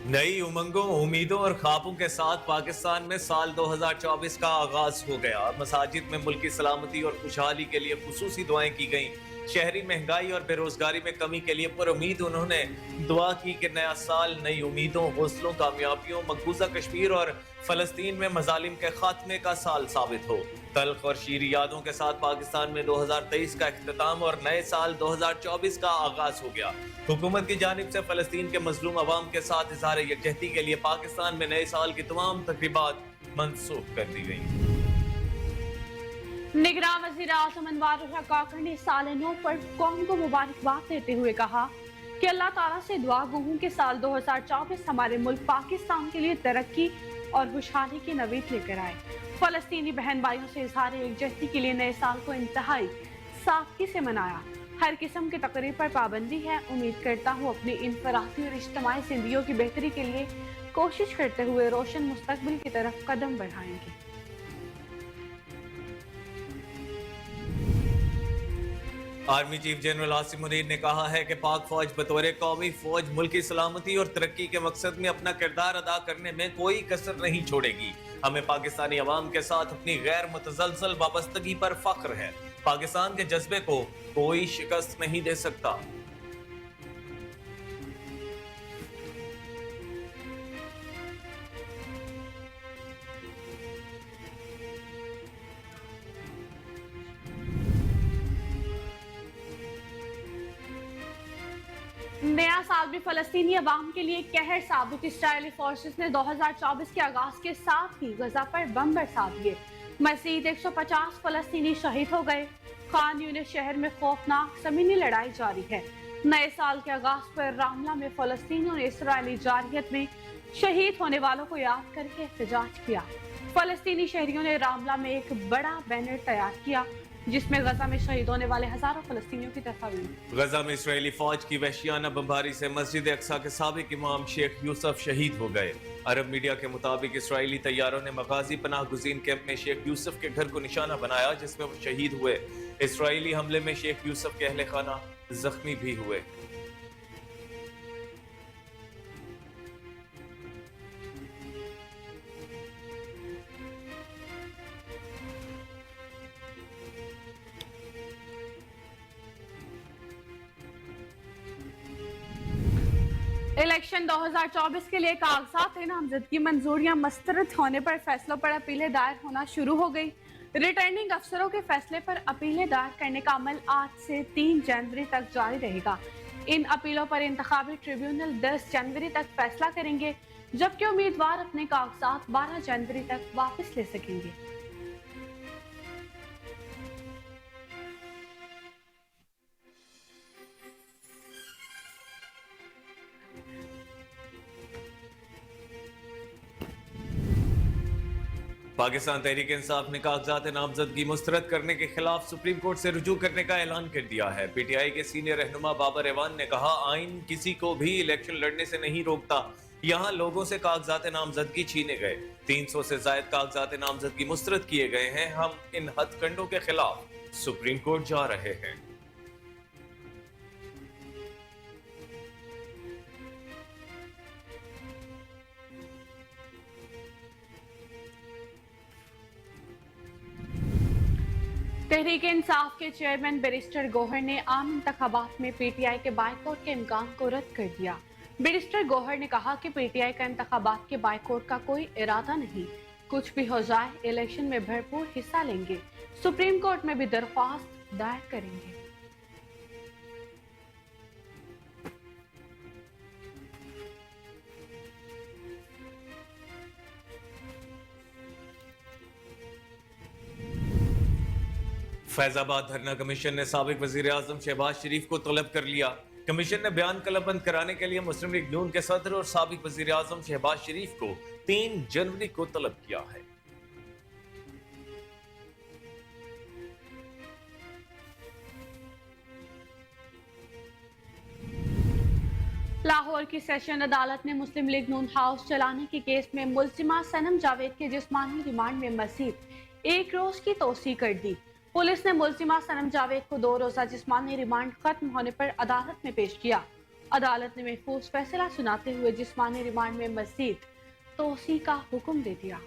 नई उमंगों, उम्मीदों और ख्वाबों के साथ पाकिस्तान में साल 2024 का आगाज हो गया। मसाजिद में मुल्की सलामती और खुशहाली के लिए खुसूसी दुआएं की गईं। शहरी महंगाई और बेरोजगारी में कमी के लिए पुरुम्मीद उन्होंने दुआ की कि नया साल नई उम्मीदों, हौसलों, कामयाबियों, मकबूजा कश्मीर और फलस्तीन में मजालिम के खात्मे का साल साबित हो। तल्ख और शीरी यादों के साथ पाकिस्तान में 2023 का इख्तिताम और नए साल 2024 का आगाज हो गया। हुकूमत की जानिब से फलस्तीन के मजलूम अवाम के साथ इज़हार यकजहती के लिए पाकिस्तान में नए साल की तमाम तकरीबात मनसूख कर दी गई। निगरान वज़ीर आज़म अनवर उल हक काकड़ ने साल नौ पर कौम को मुबारकबाद देते हुए कहा कि अल्लाह ताला से दुआ गो हूं कि साल 2024 हमारे मुल्क पाकिस्तान के लिए तरक्की और खुशहाली की नवीद लेकर आए। फलस्तीनी बहन भाइयों से इज़हार यकजहती के लिए नए साल को इंतहाई सादगी से मनाया। हर किस्म की तकरीब पर पाबंदी है। उम्मीद करता हूँ अपनी इनफरादी और इज्तिमाई जिंदगियों की बेहतरी के लिए कोशिश करते हुए रोशन मुस्तकबिल की तरफ कदम बढ़ाएंगे। Army chief general Asim Munir ने कहा है कि पाक फौज बतौर कौमी फौज मुल्की सलामती और तरक्की के मकसद में अपना किरदार अदा करने में कोई कसर नहीं छोड़ेगी। हमें पाकिस्तानी अवाम के साथ अपनी गैर मुतसलसल वाबस्तगी पर फख्र है। पाकिस्तान के जज्बे को कोई शिकस्त नहीं दे सकता। नया साल भी फलस्तीनी अवाम के लिए कहर साबित। इस्राएली फोर्सेस ने 2024 के आगाज के साथ ही गजा पर बम बरसा दिए। मजीद 150 फलस्तीनी शहीद हो गए। खान यूनिस शहर में खौफनाक जमीनी लड़ाई जारी है। नए साल के आगाज पर रामला में फलस्तीनियों ने इसराइली जारहियत में शहीद होने वालों को याद करके एहतजाज किया। फलस्तीनी शहरियों ने रामला में एक बड़ा बैनर तैयार किया जिसमें गजा में शहीद होने वाले हजारों फलस्तीनियों की तस्वीर। गजा में इसराइली फौज की वहशियाना बमबारी से मस्जिद अक्सा के साबिक इमाम शेख यूसुफ शहीद हो गए। अरब मीडिया के मुताबिक इसराइली तैयारों ने मगाजी पनाह गुज़ीन कैंप में शेख यूसुफ के घर को निशाना बनाया जिसमें वो शहीद हुए। इसराइली हमले में शेख यूसुफ के अहले खाना जख्मी भी हुए। इलेक्शन 2024 के लिए कागजात नामजदगी मंजूरियां मस्तरद होने पर फैसलों पर अपीलें दायर होना शुरू हो गई। रिटर्निंग अफसरों के फैसले पर अपीलें दायर करने का अमल आज से 3 जनवरी तक जारी रहेगा। इन अपीलों पर इंतखाबी ट्रिब्यूनल 10 जनवरी तक फैसला करेंगे जबकि उम्मीदवार अपने कागजात 12 जनवरी तक वापस ले सकेंगे। पाकिस्तान तहरीक इंसाफ ने कागजात नामजदगी मुस्तरद करने के खिलाफ सुप्रीम कोर्ट से रुजू करने का ऐलान कर दिया है। पीटीआई के सीनियर रहनुमा बाबर एवान ने कहा, आइन किसी को भी इलेक्शन लड़ने से नहीं रोकता। यहाँ लोगों से कागजात नामजदगी छीने गए। 300 से जायद कागजात नामजदगी मुस्तरद किए गए हैं। हम इन हथकंडों के खिलाफ सुप्रीम कोर्ट जा रहे हैं। तहरीक इंसाफ के चेयरमैन बैरिस्टर गौहर ने आम इंतखाबात में पीटीआई के बाइकआउट के इम्कान को रद्द कर दिया। बैरिस्टर गौहर ने कहा कि पीटीआई का इंतखाबात के बाइकआउट का कोई इरादा नहीं। कुछ भी हो जाए, इलेक्शन में भरपूर हिस्सा लेंगे। सुप्रीम कोर्ट में भी दरख्वास्त दायर करेंगे। फैजाबाद धरना कमीशन ने साबिक वजीर आजम शहबाज शरीफ को तलब कर लिया। कमीशन ने बयान कलमबंद कराने के लिए मुस्लिम लीग नून के सदर और साबिक वजीर आजम शहबाज शरीफ को 3 जनवरी को तलब किया है। लाहौर की सेशन अदालत ने मुस्लिम लीग नून हाउस चलाने के केस में मुल्जिमा सनम जावेद के जिस्मानी रिमांड में मजीद 1 रोज की तोसी कर दी। पुलिस ने मुल्जिमा सनम जावेद को 2 रोजा जिस्मानी रिमांड खत्म होने पर अदालत में पेश किया। अदालत ने महफूज फैसला सुनाते हुए जिस्मानी रिमांड में मजीद तोसी का हुक्म दे दिया।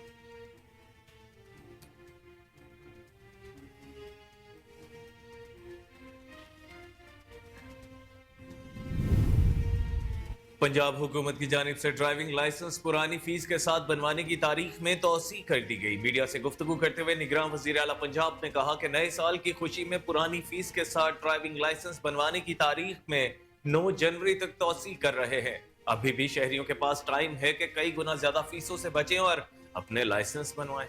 पंजाब हुकूमत की जानिब से ड्राइविंग लाइसेंस पुरानी फीस के साथ बनवाने की तारीख में तोसी कर दी गई। मीडिया से गुफ्तगू करते हुए निगरान वजीर आला पंजाब ने कहा कि नए साल की खुशी में पुरानी फीस के साथ ड्राइविंग लाइसेंस बनवाने की तारीख में 9 जनवरी तक तोसी कर रहे हैं। अभी भी शहरियों के पास टाइम है कि कई गुना ज्यादा फीसों से बचें और अपने लाइसेंस बनवाएं।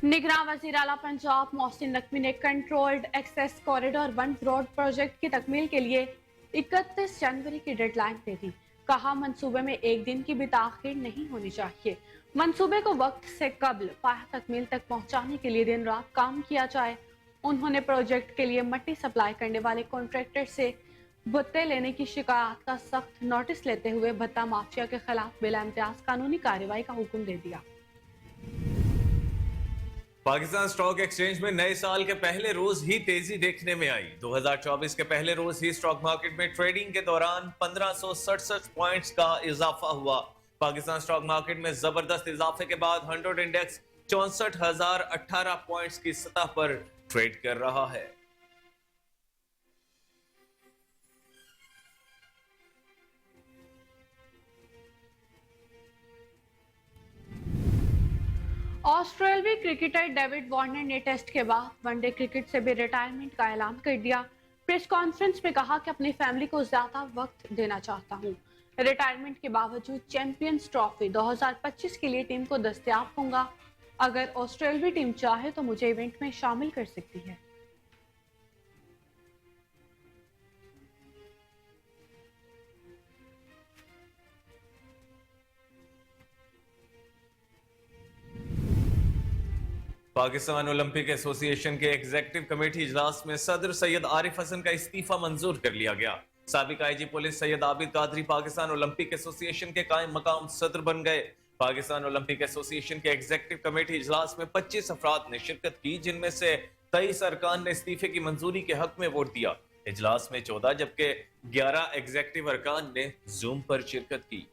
निगरान वज़ीर आला पंजाब मोहसिन नकवी ने controlled access corridor 1 road project की तकमील के लिए 31 जनवरी की डेडलाइन दे दी। कहा मंसूबे में एक दिन की भी ताखीर नहीं होनी चाहिए। मंसूबे को वक्त से कबल पाया तकमील तक पहुंचाने के लिए दिन रात काम किया जाए। उन्होंने प्रोजेक्ट के लिए मट्टी सप्लाई करने वाले कॉन्ट्रैक्टर से भत्ते लेने की शिकायत का सख्त नोटिस लेते हुए भत्ता माफिया के खिलाफ बिला इम्तियाज कानूनी कार्रवाई का हुक्म दे दिया। पाकिस्तान स्टॉक एक्सचेंज में नए साल के पहले रोज ही तेजी देखने में आई। 2024 के पहले रोज ही स्टॉक मार्केट में ट्रेडिंग के दौरान 1567 पॉइंट्स का इजाफा हुआ। पाकिस्तान स्टॉक मार्केट में जबरदस्त इजाफे के बाद 100 इंडेक्स 64,018 पॉइंट्स की सतह पर ट्रेड कर रहा है। ऑस्ट्रेलियाई क्रिकेटर डेविड वार्नर ने टेस्ट के बाद वनडे क्रिकेट से भी रिटायरमेंट का ऐलान कर दिया। प्रेस कॉन्फ्रेंस में कहा कि अपनी फैमिली को ज्यादा वक्त देना चाहता हूं। रिटायरमेंट के बावजूद चैंपियंस ट्रॉफी 2025 के लिए टीम को दस्तयाब होगा। अगर ऑस्ट्रेलियाई टीम चाहे तो मुझे इवेंट में शामिल कर सकती है। पाकिस्तान ओलंपिक एसोसिएशन के एग्जीक्यूटिव कमेटी इजलास में सदर सैयद आरिफ हसन का इस्तीफा मंजूर कर लिया गया। साबिक IG police Syed Abid Qadri Pakistan Olympic association के कायम मकाम सदर बन गए। पाकिस्तान ओलंपिक एसोसिएशन के एग्जीक्यूटिव कमेटी इजलास में 25 अफराद ने शिरकत की, जिनमें से 23 अरकान ने इस्तीफे की मंजूरी के हक में वोट दिया। इजलास में 14 जबकि 11 एग्जीक्यूटिव अरकान ने जूम पर शिरकत की।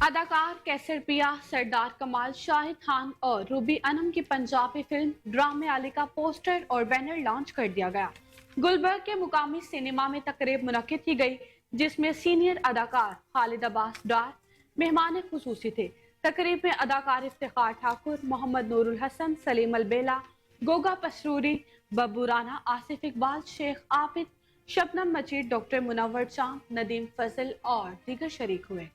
अदाकार कैसर पिया, सरदार कमाल, शाहिद खान और रूबी अनम की पंजाबी फिल्म ड्रामे आली का पोस्टर और बैनर लॉन्च कर दिया गया। गुलबर्ग के मुकामी सिनेमा में तकरीब मुनक्किद की गई, जिसमें सीनियर अदाकार खालिद अब्बास डार मेहमान खुसूसी थे। तकरीब में अदाकार इफ्तिखार ठाकुर, मोहम्मद नूरुल हसन, सलीम अलबेला, गोगा पसरूरी, बब्बू राना, आसिफ इकबाल, शेख आबिद, शबनम मजीद, डॉक्टर मुनव्वर चांद, नदीम फजल और दीगर शरीक हुए।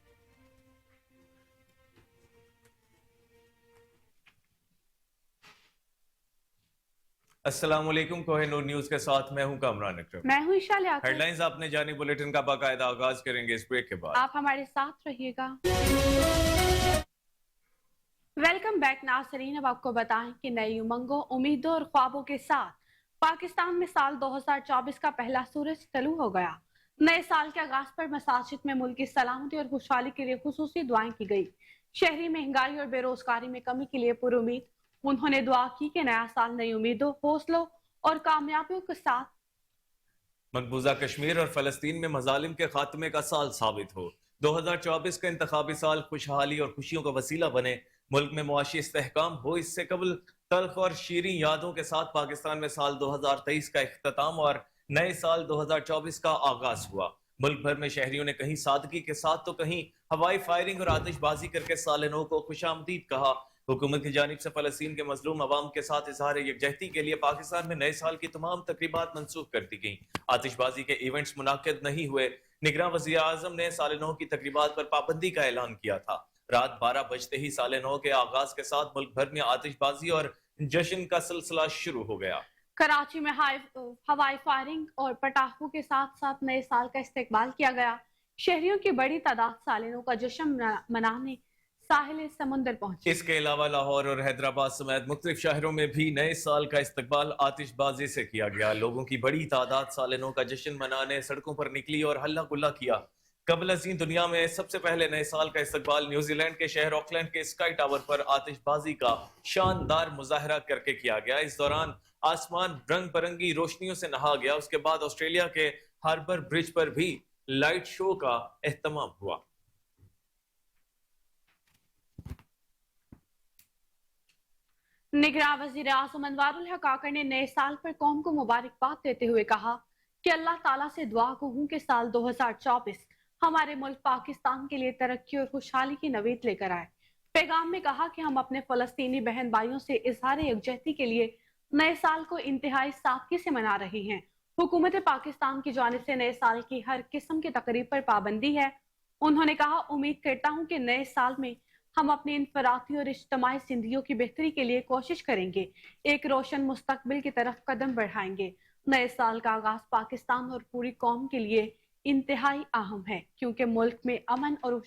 अस्सलाम वालेकुम, कोहिनूर न्यूज के साथ मैं हूं कामरान अकरम। मैं हूं ईशा लियाकत। हेडलाइंस आपने जानी, बुलेटिन का बाकायदा आगाज करेंगे इस ब्रेक के बाद। आप हमारे साथ रहिएगा। वेलकम बैक नाज़रीन। अब आपको बताएं कि नई उमंगों, उम्मीदों और ख्वाबों के साथ पाकिस्तान में साल 2024 का पहला सूरज तलू हो गया। नए साल के आगाज पर मसाजिद में मुल्क की सलामती और खुशहाली के लिए खुसूसी दुआएं की गई। शहरी महंगाई और बेरोजगारी में कमी के लिए पुरुमीद उन्होंने दुआ की कि नया साल नई उम्मीदों, हौसलों और कामयाबियों के साथ मकबूजा कश्मीर और फलस्तीन में मजालिम के खात्मे का साल साबित हो। 2024 का इंतखाबी साल खुशहाली और खुशियों का वसीला बने, मुल्क में मुआशी इस्तेहकाम हो। इससे कबल तल्ख और शीरीं यादों के साथ पाकिस्तान में साल 2023 का इख्तिताम और नए साल 2024 का आगाज हुआ। मुल्क भर में शहरियों ने कहीं सादगी के साथ तो कहीं हवाई फायरिंग और आतिशबाजी करके साल नौ को खुशामदीद कहा। हुकूमत की जानिब से फलस्तीन के मजलूम अवाम के साथ इजहार यकजहती के लिए पाकिस्तान में नए साल की तमाम तकरीबात मनसूख कर दी गई। आतिशबाजी के इवेंट्स मुनाकिद नहीं हुए। निगरान वज़ीर आज़म ने साल नौ की तकरीबात पर पाबंदी का ऐलान किया था। रात 12 बजते ही साल नौ के आगाज के साथ मुल्क भर में आतिशबाजी और जश्न का सिलसिला शुरू हो गया। कराची में हवाई फायरिंग और पटाखों के साथ साथ नए साल का इस्तकबाल किया गया। शहरियों की बड़ी तादाद साल नौ का जश्न मनाने साहिल समुंदर पहुंचे। इसके अलावा लाहौर और हैदराबाद समेत मुख्तलिफ शहरों में भी नए साल का इस्तकबाल आतिशबाजी से किया गया। लोगों की बड़ी तादाद साल नौ का जश्न मनाने सड़कों पर निकली और हल्ला गुल्ला किया। कबल अज़ीं दुनिया में सबसे पहले नए साल का इस्तकबाल न्यूजीलैंड के शहर ऑकलैंड के स्काई टावर पर आतिशबाजी का शानदार मुजाहरा करके किया गया। इस दौरान आसमान रंग बिरंगी रोशनियों से नहा गया। उसके बाद ऑस्ट्रेलिया के हार्बर ब्रिज पर भी लाइट शो का एहतमाम हुआ। निगरान वज़ीर आज़म अनवारुल हक काकर ने नए साल पर कौम को मुबारकबाद देते हुए कहा कि अल्लाह ताला से दुआ को हूँ कि साल 2024 हमारे मुल्क पाकिस्तान के लिए तरक्की और खुशहाली की नवीद लेकर आए। पैगाम में कहा कि हम अपने फलस्तीनी बहन भाइयों से इजहार यकजहती के लिए नए साल को इंतहाई सादगी से मना रही हैं। हुकूमत पाकिस्तान की जानिब से नए साल की हर किस्म की तकरीब पर पाबंदी है। उन्होंने कहा, उम्मीद करता हूँ कि नए साल में हम अपनी इनफराती और इज्तमाई जिंदगियों की बेहतरी के लिए कोशिश करेंगे, एक रोशन मुस्तकबिल की तरफ कदम बढ़ाएंगे। नए साल का आगाज पाकिस्तान और पूरी कौम के लिए इंतहाई अहम है, क्योंकि मुल्क में अमन और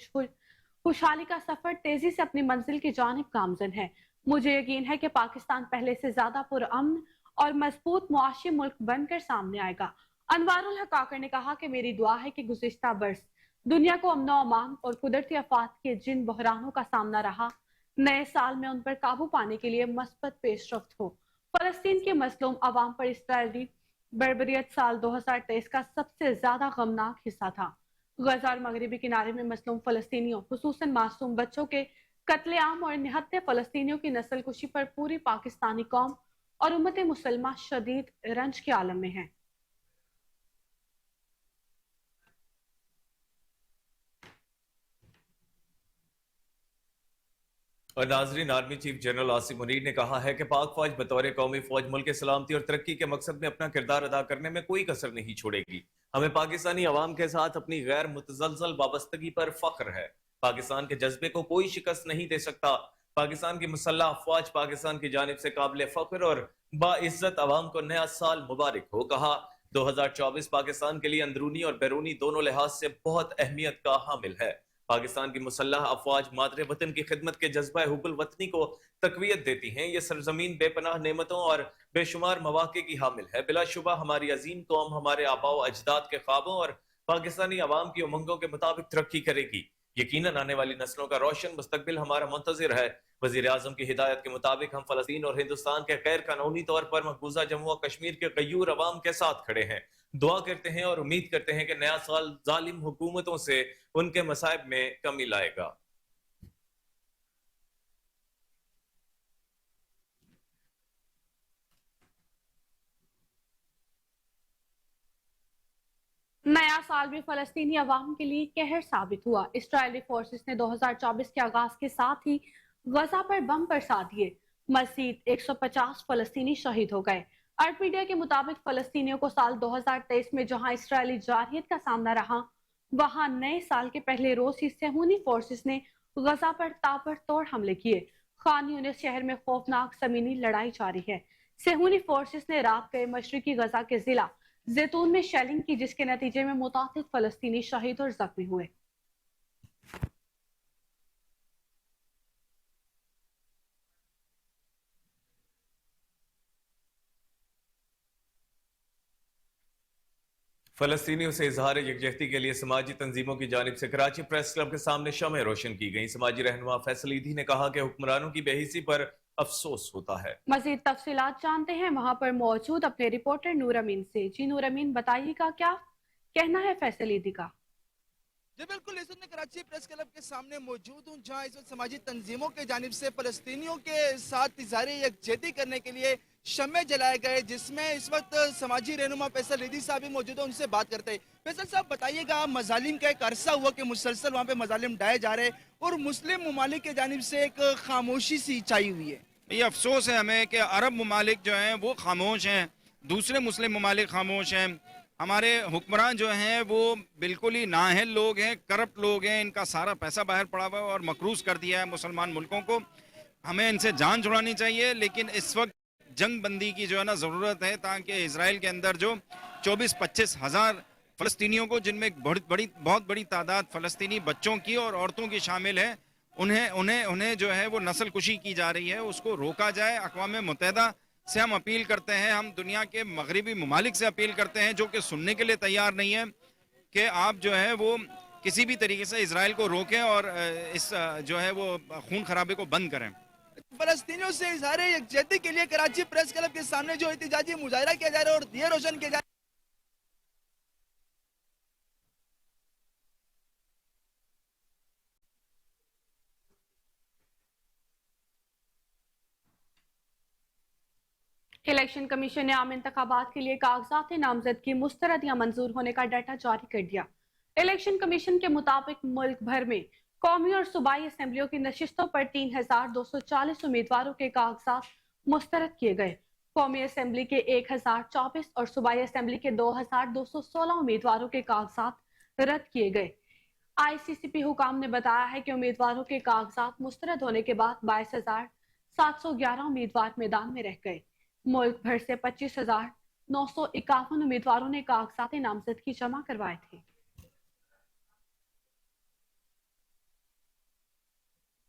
खुशहाली का सफर तेजी से अपनी मंजिल की जानिब गामजन है। मुझे यकीन है कि पाकिस्तान पहले से ज्यादा पुरअमन और मजबूत मुआशी मुल्क बनकर सामने आएगा। अनवारुल हक काकर ने कहा कि मेरी दुआ है कि गुज़िश्ता बरस दुनिया को अमन अमान और कुदरती आफात के जिन बहरानों का सामना रहा, नए साल में उन पर काबू पाने के लिए मस्बत पेशरफ्त हो। फलस्तीन के मजलूम अवाम पर इसराइली बर्बरियत साल 2023 का सबसे ज्यादा गमनाक हिस्सा था। गजा और मगरबी किनारे में मजलूम फलस्तीनियों, खुसूसन मासूम बच्चों के कत्लेआम और निहत्ते फलस्तीनियों की नस्ल कुशी पर पूरी पाकिस्तानी कौम और उम्मत मुसलमान शदीद रंज के आलम में है। और नाजरीन, army chief general Asim Munir ने कहा है कि पाक फौज बतौर कौमी फौज मुल्क की सलामती और तरक्की के मकसद में अपना किरदार अदा करने में कोई कसर नहीं छोड़ेगी। हमें पाकिस्तानी अवाम के साथ अपनी गैर मुतजलसल वाबस्तगी पर फख्र है। पाकिस्तान के जज्बे को कोई शिकस्त नहीं दे सकता। पाकिस्तान की मुसल्लह अफवाज पाकिस्तान की जानिब से काबिल फख्र और बाइज्जत अवाम को नया साल मुबारक हो। कहा, 2024 पाकिस्तान के लिए अंदरूनी और बैरूनी दोनों लिहाज से बहुत अहमियत का हामिल है। पाकिस्तान की मुसल्लह अफवाज मादरे वतन की खिदमत के जज्बा हुब्बुल वतनी को तकवीयत देती हैं। ये सरजमीन बेपनाह नेमतों और बेशुमार मौके की हामिल है। बिलाशुबा हमारी अजीम कौम हमारे आबाओ अजदाद के ख्वाबों और पाकिस्तानी अवाम की उमंगों के मुताबिक तरक्की करेगी। यकीनन आने वाली नस्लों का रोशन मुस्तकबिल हमारा मुंतज़िर है। वज़ीर आज़म की हिदायत के मुताबिक हम फ़लस्तीन और हिंदुस्तान के गैर कानूनी तौर पर मकबूजा जम्मू और कश्मीर के गयूर अवाम के साथ खड़े हैं। दुआ करते हैं और उम्मीद करते हैं कि नया साल जालिम हुकूमतों से उनके मसाइब में कमी लाएगा। नया साल भी फलस्तीनी अवाम के लिए कहर साबित हुआ। इस्राएली फोर्सेस ने 2024 के आगाज के साथ ही गजा पर बम बरसा दिए। मजीद 150 फलस्तीनी शहीद हो गए। अरब मीडिया के मुताबिक फलस्तीनियों को साल 2023 में जहां इसराइली जारहियत का सामना रहा, वहां नए साल के पहले रोज ही सेहूनी फोर्सेस ने गजा पर ताबड़तोड़ हमले किए। खान यूनिस शहर में खौफनाक जमीनी लड़ाई जारी है। सेहूनी फोर्सेस ने रात गए मशरकी गजा के जिला जैतून में शेलिंग की, जिसके नतीजे में मुतातिद फलस्तीनी शहीद और जख्मी हुए। फलस्तीनियों से इजहार यकजहती के लिए समाजी तंजीमों की जानिब से कराची प्रेस क्लब के सामने शमें रोशन की गई। समाजी रहनुमा फैसल ईदी ने कहा कि हुक्मरानों की बेहिसी पर अफसोस होता है। मजीद तफसीलात जानते हैं वहां पर मौजूद अपने रिपोर्टर नूर अमीन से। जी नूर अमीन, बताइएगा क्या कहना है फैसल ईदी का? जी बिल्कुल, इस वक्त मैं कराची प्रेस क्लब के सामने मौजूद हूँ, जहाँ इस वक्त समाजी तंजीमों के जानिब से फलस्तीनियों के साथ इज़हार यकजहती करने के लिए शम्मे जलाए गए, जिसमें इस वक्त समाजी रहनुमा फैसल ईदी साहब भी मौजूद है। उनसे बात करते हैं। फैसल साहब, बताइएगा, मजालिम का एक अरसा हुआ कि मुसलसल वहाँ पे मजालिम ढाए जा रहे और मुस्लिम ममालिक के जानिब से एक खामोशी सी छाई हुई है। ये अफसोस है हमें कि अरब ममालिक जो हैं वो खामोश हैं, दूसरे मुस्लिम ममालिक खामोश हैं। हमारे हुक्मरान जो हैं वो बिल्कुल ही नाअहल लोग हैं, करप्ट लोग हैं। इनका सारा पैसा बाहर पड़ा हुआ है और मकरूज कर दिया है मुसलमान मुल्कों को। हमें इनसे जान छुड़ानी चाहिए, लेकिन इस वक्त जंग बंदी की जो है ना ज़रूरत है, ताकि इसराइल के अंदर जो 24-25 हज़ार फ़लस्तीनियों को, जिनमें बहुत बड़ी तादाद फ़लस्तीनी बच्चों की और औरतों की शामिल है, انہیں جو ہے وہ نسل کشی کی جا رہی ہے، اس کو روکا جائے. اقوام متحدہ سے ہم اپیل کرتے ہیں، ہم دنیا کے مغربی ممالک سے اپیل کرتے ہیں جو کہ سننے کے لیے تیار نہیں ہے، کہ آپ جو ہے وہ کسی بھی طریقے سے اسرائیل کو روکیں اور اس جو ہے وہ خون خرابے کو بند کریں. فلسطینیوں سے اظہار یکجہتی کے لیے کراچی پریس کلب کے سامنے جو احتجاجی مظاہرہ کیا جا رہا ہے اور دیے روشن کیا جا رہا ہے. الیکشن کمیشن نے عام انتخابات کے لیے کاغذات نامزدگی مسترد یا منظور ہونے کا ڈیٹا جاری کر دیا. الیکشن کمیشن کے مطابق ملک بھر میں قومی اور صوبائی اسمبلیوں کی نشستوں پر 3240 امیدواروں کے کاغذات مسترد کیے گئے. قومی اسمبلی کے 1024 اور صوبائی اسمبلی کے 2216 امیدواروں کے کاغذات رد کیے گئے. آئی سی سی پی حکام نے بتایا ہے کہ امیدواروں کے کاغذات مسترد ہونے کے بعد 22,711 امیدوار میدان میں رہ گئے. ملک بھر سے 25,951 امیدواروں نے کاغذات نامزدگی جمع کروائے تھے.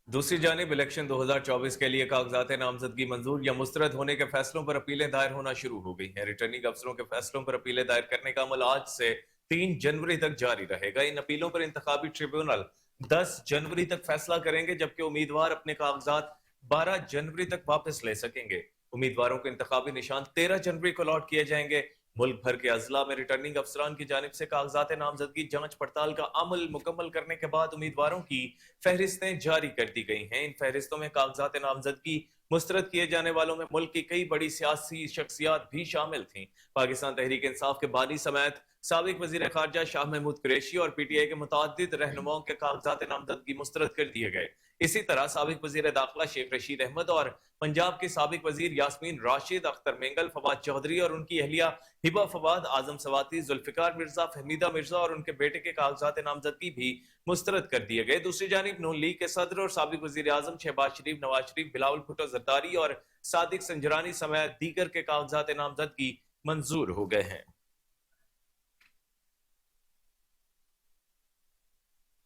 دوسری جانب الیکشن 2024 کے لیے کاغذات نامزدگی منظور یا مسترد ہونے کے فیصلوں پر اپیلیں دائر ہونا شروع ہو گئی ہیں. ریٹرننگ افسروں کے فیصلوں پر اپیلیں دائر کرنے کا عمل آج سے 3 جنوری تک جاری رہے گا. ان اپیلوں پر انتخابی ٹریبیونل 10 جنوری تک فیصلہ کریں گے، جبکہ امیدوار اپنے کاغذات 12 جنوری تک واپس لے سکیں گے. امیدواروں کے انتخابی نشان 13 جنوری کو الاٹ کیے جائیں گے. ملک بھر کے اضلاع میں ریٹرننگ افسران کی جانب سے کاغذات نامزدگی جانچ پڑتال کا عمل مکمل کرنے کے بعد امیدواروں کی فہرستیں جاری کر دی گئی ہیں. ان فہرستوں میں کاغذات نامزدگی مسترد کیے جانے والوں میں ملک کی کئی بڑی سیاسی شخصیات بھی شامل تھیں. پاکستان تحریک انصاف کے بانی سمیت سابق وزیر خارجہ شاہ محمود قریشی اور پی ٹی آئی کے متعدد رہنماؤں کے کاغذات نامزدگی مسترد کر دیے گئے. اسی طرح سابق وزیر داخلہ شیخ رشید احمد اور پنجاب کے سابق وزیر یاسمین راشد، اختر مینگل، فواد چودھری اور ان کی اہلیہ ہبہ فواد، اعظم سواتی، ذوالفقار مرزا، فہمیدہ مرزا اور ان کے بیٹے کے کاغذات نامزدگی بھی مسترد کر دیے گئے. دوسری جانب نون لیگ کے صدر اور سابق وزیر اعظم شہباز شریف، نواز شریف، بلاول بھٹو زرداری اور صادق سنجرانی سمیت دیگر کے کاغذات نامزدگی منظور ہو گئے ہیں.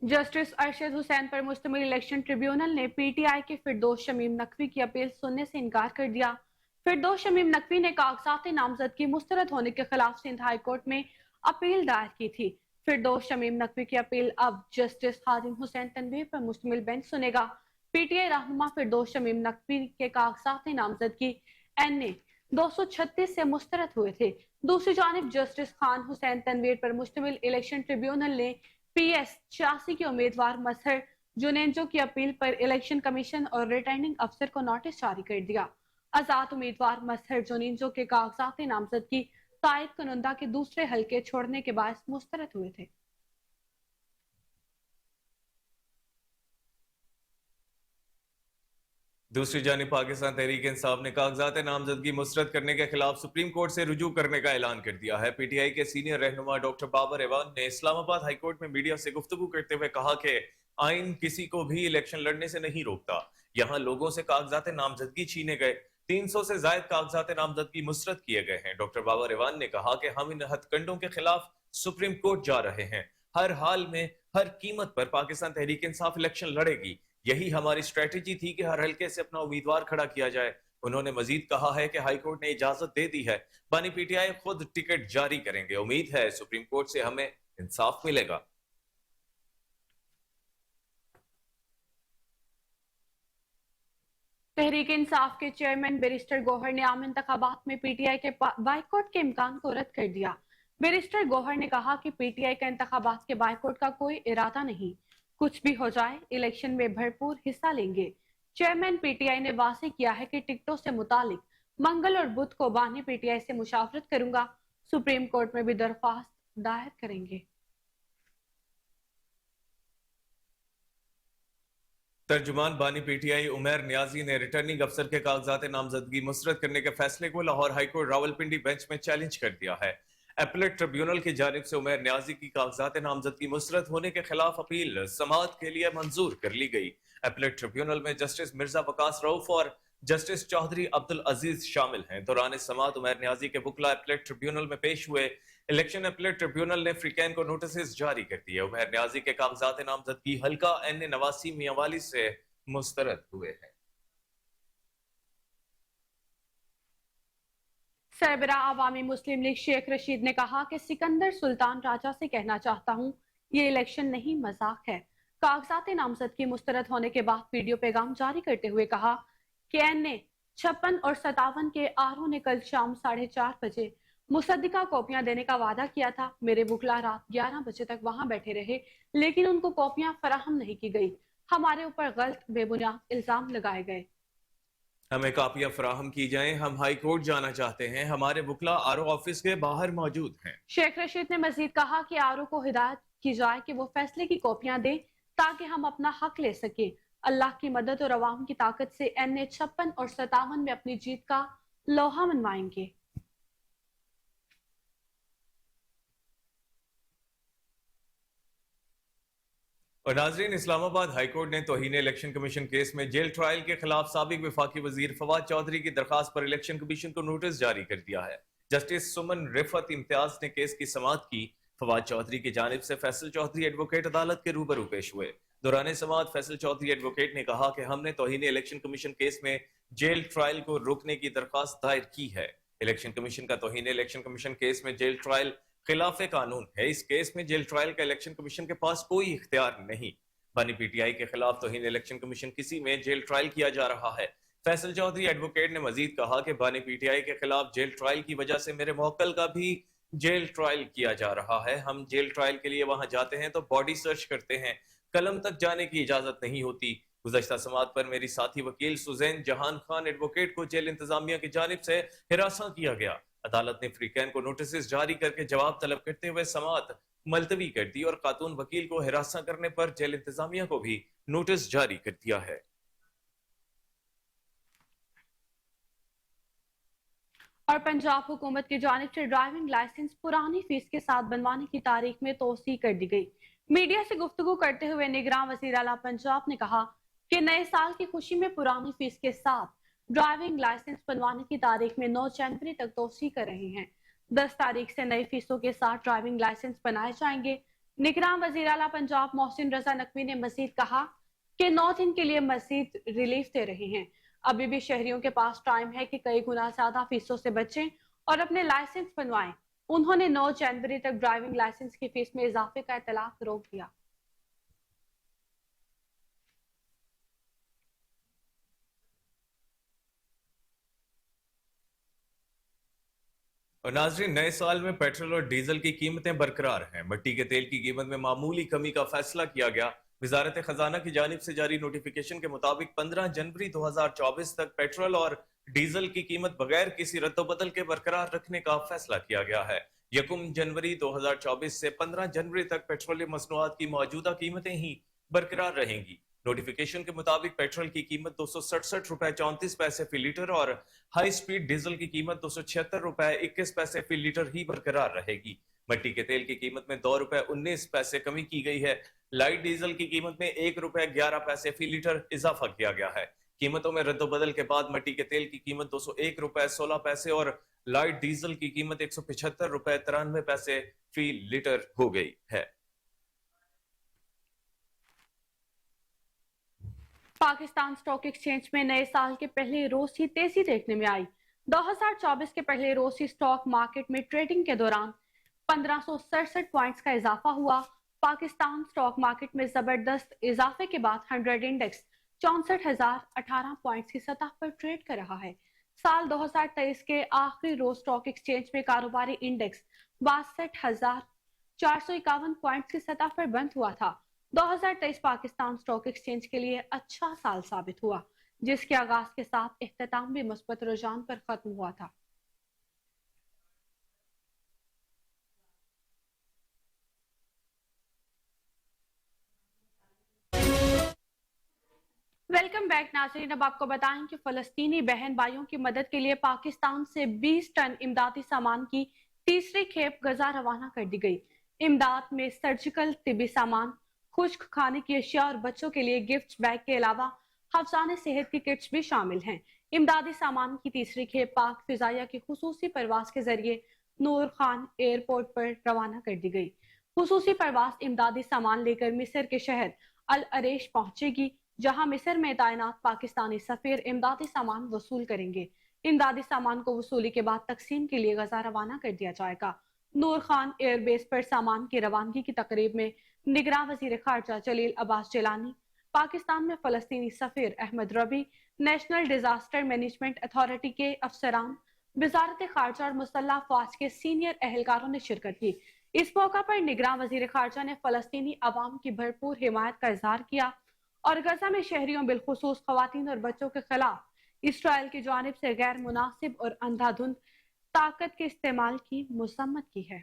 جسٹس ارشد حسین پر مشتمل الیکشن ٹریبیونل نے پی ٹی آئی کے فردوس شمیم نقوی کی اپیل سننے سے انکار کر دیا. فردوس شمیم نقوی نے کاغذات نامزدگی مسترد ہونے کے خلاف سندھ ہائی کورٹ میں اپیل دائر کی تھی. فردوس شمیم نقوی کی اپیل اب جسٹس خادم حسین تنویر پر مشتمل بینچ سنے گا. پی ٹی آئی رہنما فردوس شمیم نقوی کے کاغذات نامزدگی این اے 236 سے مسترد ہوئے تھے. دوسری جانب جسٹس خان حسین تنویر پر مشتمل الیکشن ٹریبیونل نے پی ایس 86 کے امیدوار مظہر جنینجو کی اپیل پر الیکشن کمیشن اور ریٹرننگ افسر کو نوٹس جاری کر دیا. آزاد امیدوار مظہر جنینجو کے کاغذات نامزدگی تائید کنندہ کے دوسرے حلقے چھوڑنے کے باعث مسترد ہوئے تھے. دوسری جانب پاکستان تحریک انصاف نے کاغذات نامزدگی مسترد کرنے کے خلاف سپریم کورٹ سے رجوع کرنے کا اعلان کر دیا ہے. پی ٹی آئی کے سینئر رہنما ڈاکٹر بابر ایوان نے اسلام آباد ہائی کورٹ میں میڈیا سے گفتگو کرتے ہوئے کہا کہ آئین کسی کو بھی الیکشن لڑنے سے نہیں روکتا. یہاں لوگوں سے کاغذات نامزدگی چھینے گئے. 300 سے زائد کاغذات نامزدگی مسترد کیے گئے ہیں. ڈاکٹر بابر ایوان نے کہا کہ ہم ان ہتھ کنڈوں کے خلاف سپریم کورٹ جا رہے ہیں. ہر حال میں ہر قیمت پر پاکستان تحریک انصاف الیکشن لڑے گی. یہی ہماری اسٹریٹجی تھی کہ ہر حلقے سے اپنا امیدوار کھڑا کیا جائے. انہوں نے مزید کہا ہے کہ ہائی کورٹ نے اجازت دے دی ہے. بانی پی ٹی آئی خود ٹکٹ جاری کریں گے. امید ہے سپریم کورٹ سے ہمیں انصاف ملے گا. تحریک انصاف کے چیئرمین بیرسٹر گوہر نے عام انتخابات میں پی ٹی آئی کے بائیکاٹ کے امکان کو رد کر دیا. بیرسٹر گوہر نے کہا کہ پی ٹی آئی کا انتخابات کے بائیکاٹ کا کوئی ارادہ نہیں. کچھ بھی ہو جائے الیکشن میں بھرپور حصہ لیں گے. چیئرمین پی ٹی آئی نے واضح کیا ہے کہ ٹکٹوں سے متعلق منگل اور بدھ کو بانی پی ٹی آئی سے مشاورت کروں گا. سپریم کورٹ میں بھی درخواست دائر کریں گے. ترجمان بانی پی ٹی آئی عمیر نیازی نے ریٹرننگ افسر کے کاغذات نامزدگی مسترد کرنے کے فیصلے کو Lahore high court Rawalpindi bench میں چیلنج کر دیا ہے. اپیلیٹ ٹریبیونل کی جانب سے عمیر نیازی کی کاغذات نامزدگی مسترد ہونے کے خلاف اپیل سماعت کے لیے منظور کر لی گئی. اپیلیٹ ٹریبیونل میں جسٹس مرزا وقاص رؤف اور जस्टिस चौधरी अब्दुल अजीज शामिल हैं। दौरान समाअत उमैर नियाजी के वकला अपीलेट ट्रिब्यूनल में पेश हुए। इलेक्शन अपीलेट ट्रिब्यूनल ने फ्रीकैन को नोटिस जारी कर दिए। उमैर नियाजी के कागजात नामजदगी हल्का एन नवासी मियांवाली से मुस्तरद हुए हैं। सरबरा अवामी मुस्लिम लीग शेख रशीद ने कहा कि सिकंदर सुल्तान राजा से कहना चाहता हूँ, ये इलेक्शन नहीं मजाक है। कागजात नामजदगी मुस्तरद होने के बाद वीडियो पैगाम जारी करते हुए कहा कि एनए 56 और 57 के आरओ ने कल शाम 4:30 बजे मुसद्दिका कॉपियां देने का वादा किया था। मेरे वकला रात 11 बजे तक वहां बैठे रहे, लेकिन उनको कॉपियां फराहम नहीं की गई। हमारे ऊपर गलत बेबुनियाद इल्जाम लगाए गए। हमें कापियां फराहम की जाएं। हम हाई कोर्ट जाना चाहते हैं। हमारे वकला आरओ ऑफिस के बाहर मौजूद हैं। शेख रशीद ने मजीद कहा कि आरओ को हिदायत की जाए कि वो फैसले की कॉपियां दें ताकि हम अपना हक ले सकें। अल्लाह की मदद और अवाम की ताकत से एनए 56 और 57 में अपनी जीत का लोहा मनवाएंगे। और नाजरीन, इस्लामाबाद हाईकोर्ट ने तौहीन इलेक्शन कमीशन केस में जेल ट्रायल के खिलाफ साबिक वफाकी वजीर फवाद चौधरी की दरखास्त पर इलेक्शन कमीशन को नोटिस जारी कर दिया है। जस्टिस सुमन रिफत इम्तियाज ने केस की समाअत की। फवाद चौधरी की जानिब से फैसल चौधरी एडवोकेट अदालत के रूबरू पेश हुए। दौरान समाअत फैसल चौधरी एडवोकेट ने कहा कि हमने तौहीन इलेक्शन कमीशन केस में जेल ट्रायल को रोकने की दरखास्त दायर की है। इलेक्शन कमीशन का तौहीन इलेक्शन कमीशन केस में जेल ट्रायल खिलाफ कानून है। इस केस में जेल ट्रायल का इलेक्शन कमीशन के पास कोई इख्तियार नहीं। बानी पीटीआई के खिलाफ तौहीन इलेक्शन कमीशन किसी में जेल ट्रायल किया जा रहा है। फैसल चौधरी एडवोकेट ने मजीद कहा कि बानी पीटीआई के खिलाफ जेल ट्रायल की वजह से मेरे मौक्कल का भी जेल ट्रायल किया जा रहा है। हम जेल ट्रायल के लिए वहां जाते हैं तो बॉडी सर्च करते हैं, कलम तक जाने की इजाजत नहीं होती। गुज़श्ता समाअत पर मेरी साथी वकील सुजैन जहान खान एडवोकेट को जेल इंतजामिया की जानिब से हिरासा किया गया। अदालत ने फ्रीकैन को नोटिस जारी करके जवाब तलब करते हुए समाअत मुलतवी कर दी और खातून वकील को हिरासा करने पर जेल इंतजामिया को भी नोटिस जारी कर दिया है। और पंजाब हुकूमत की जानिब से ड्राइविंग लाइसेंस पुरानी फीस के साथ बनवाने की तारीख में तोसी कर दी गई। मीडिया से गुफ्तगू करते हुए निगरान वज़ीर आला पंजाब ने कहा कि नए साल की खुशी में पुरानी फीस के साथ ड्राइविंग लाइसेंस बनवाने की तारीख में 9 जनवरी तक तोसी कर रहे हैं। 10 तारीख से नई फीसों के साथ ड्राइविंग लाइसेंस बनाए जाएंगे। निगरान वज़ीर आला पंजाब मोहसिन रजा नकवी ने मजीद कहा कि 9 दिन के लिए मजीद रिलीफ दे रहे हैं। अभी भी शहरियों के पास टाइम है कि कई गुना ज्यादा फीसों से बचें और अपने लाइसेंस बनवाएं। उन्होंने 9 जनवरी तक ड्राइविंग लाइसेंस की फीस में इजाफे का इतलाक रोक दिया। और नाजरीन, नए साल में पेट्रोल और डीजल की कीमतें बरकरार हैं। मिट्टी के तेल की कीमत में मामूली कमी का फैसला किया गया। वजारत खजाना की जानिब से जारी नोटिफिकेशन के मुताबिक 15 जनवरी 2024 तक पेट्रोल और डीजल की कीमत बगैर किसी रद्दोबदल के बरकरार रखने का फैसला किया गया है। 1 जनवरी 2024 से 15 जनवरी तक पेट्रोलियम मसनूआत की मौजूदा कीमतें ही बरकरार रहेंगी। नोटिफिकेशन के मुताबिक पेट्रोल की कीमत 267 रुपए 34 पैसे फी लीटर और हाई स्पीड डीजल की कीमत 276 रुपए 21 पैसे फी लीटर ही बरकरार रहेगी। मिट्टी के तेल की कीमत में 2 रुपए 19 पैसे कमी की गई है। लाइट डीजल की कीमत में 1 रुपए 11 पैसे फी लीटर इजाफा किया गया है। कीमतों में रद्दोबदल के बाद मिट्टी के तेल की कीमत 201 रुपए 16 पैसे और लाइट डीजल की कीमत 175 रुपए 93 पैसे फी लीटर हो गई है। पाकिस्तान स्टॉक एक्सचेंज में नए साल के पहले रोज ही तेजी देखने में आई। 2024 के पहले रोज ही स्टॉक मार्केट में ट्रेडिंग के दौरान 1567 पॉइंट्स का इजाफा हुआ। पाकिस्तान स्टॉक मार्केट में जबरदस्त इजाफे के बाद 100 इंडेक्स 64,018 पॉइंट्स की सतह पर ट्रेड कर रहा है। साल 2023 के आखिरी रोज स्टॉक एक्सचेंज में कारोबारी इंडेक्स 62,451 पॉइंट्स की सतह पर बंद हुआ था। 2023 पाकिस्तान स्टॉक एक्सचेंज के लिए अच्छा साल साबित हुआ, जिसके आगाज के साथ इख्तिताम भी मुस्बत रुझान पर खत्म हुआ था। वेलकम बैक नाज़रीन। अब आपको बताएं कि फलस्तीनी बहन भाइयों की मदद के लिए पाकिस्तान से 20 टन इमदादी सामान की तीसरी खेप गजा रवाना कर दी गई। इमदाद में सर्जिकल तिबी सामान, खुश्क खाने की अशिया और बच्चों के लिए गिफ्ट बैग के अलावा हफ्जाने सेहत की किट्स भी शामिल हैं। इमदादी सामान की तीसरी खेप पाक फिजाइया की खुसूसी परवाज के जरिए नूर खान एयरपोर्ट पर रवाना कर दी गई। खुसूसी परवाज इमदादी सामान लेकर मिस्र के शहर अल अरेश पहुंचेगी, जहां मिस्र में तैनात पाकिस्तानी सफीर इमदादी सामान वसूल करेंगे। इमदादी सामान को वसूली के बाद तकसीम के लिए गजा रवाना कर दिया जाएगा। नूर खान एयरबेस पर सामान की रवानगी की तकरीब में निगरान वजीर खारजा जलील अब्बास जिलानी, पाकिस्तान में फलस्तीनी सफीर अहमद रबी, नेशनल डिजास्टर मैनेजमेंट अथॉरिटी के अफसरान, वजारत खारजा और मुसल्लह फौज के सीनियर एहलकारों ने शिरकत की। इस मौका पर निगरान वजीर खारजा ने फलस्तीनी अवाम की भरपूर हिमायत का इजहार किया और गजा में शहरियों बिलखुसूस खवातीन और बच्चों के खिलाफ इसराइल की जानिब से गैर मुनासिब और अंधाधुंध ताकत के इस्तेमाल की मजम्मत की है।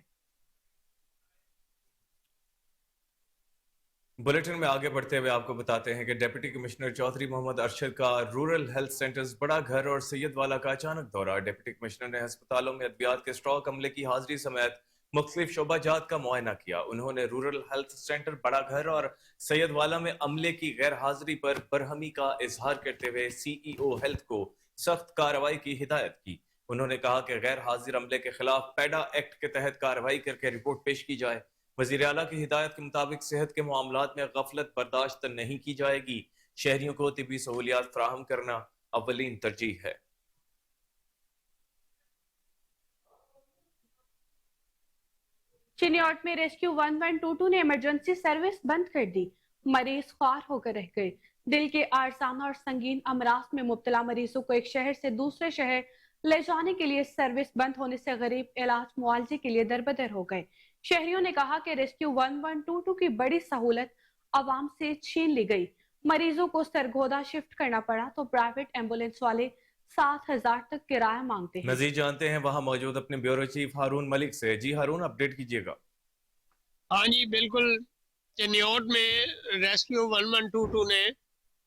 बुलेटिन में आगे बढ़ते हुए आपको बताते हैं कि डिप्टी कमिश्नर चौधरी मोहम्मद अरशद का रूरल हेल्थ सेंटर्स बड़ा घर और सैयद वाला का अचानक दौरा। डिप्टी कमिश्नर ने अस्पतालों में अद्वियात के स्टॉक अमले की हाजिरी समेत मुख्तलिफ शोबाजात का मुआयना किया। उन्होंने रूरल हेल्थ सेंटर बड़ा घर और सैयद वाला में अमले की गैर हाजिरी पर बरहमी का इजहार करते हुए CEO हेल्थ को सख्त कार्रवाई की हिदायत की। उन्होंने कहा कि गैर हाजिर अमले के खिलाफ पैडा एक्ट के तहत कार्रवाई करके रिपोर्ट पेश की जाए। वजीर आला की हिदायत के मुताबिक सेहत के मामलात में गफलत बर्दाश्त नहीं की जाएगी। शहरियों को तिब्बी सहूलियात फराहम करना अव्वलीन तरजीह है। चिन्योट में रेस्क्यू 1122 ने इमरजेंसी सर्विस बंद कर दी। मरीज ख्वार होकर रह गए। दिल के आरसाना और संगीन अमराज में मुब्तला मरीजों को एक शहर से दूसरे शहर ले जाने के लिए सर्विस बंद होने से गरीब इलाज मुआवजे के लिए दरबदर हो गए। शहरियों ने कहा कि रेस्क्यू 1122 की बड़ी सहूलत आवाम से छीन ली गई। मरीजों को सरगोदा शिफ्ट करना पड़ा तो प्राइवेट एम्बुलेंस वाले 7,000 तक किराया मांगते हैं। मजीद जानते हैं वहां मौजूद अपने ब्यूरो चीफ हारून मलिक से। जी हारून, अपडेट कीजिएगा। हाँ जी बिल्कुल, चिन्योट में रेस्क्यू 1122 ने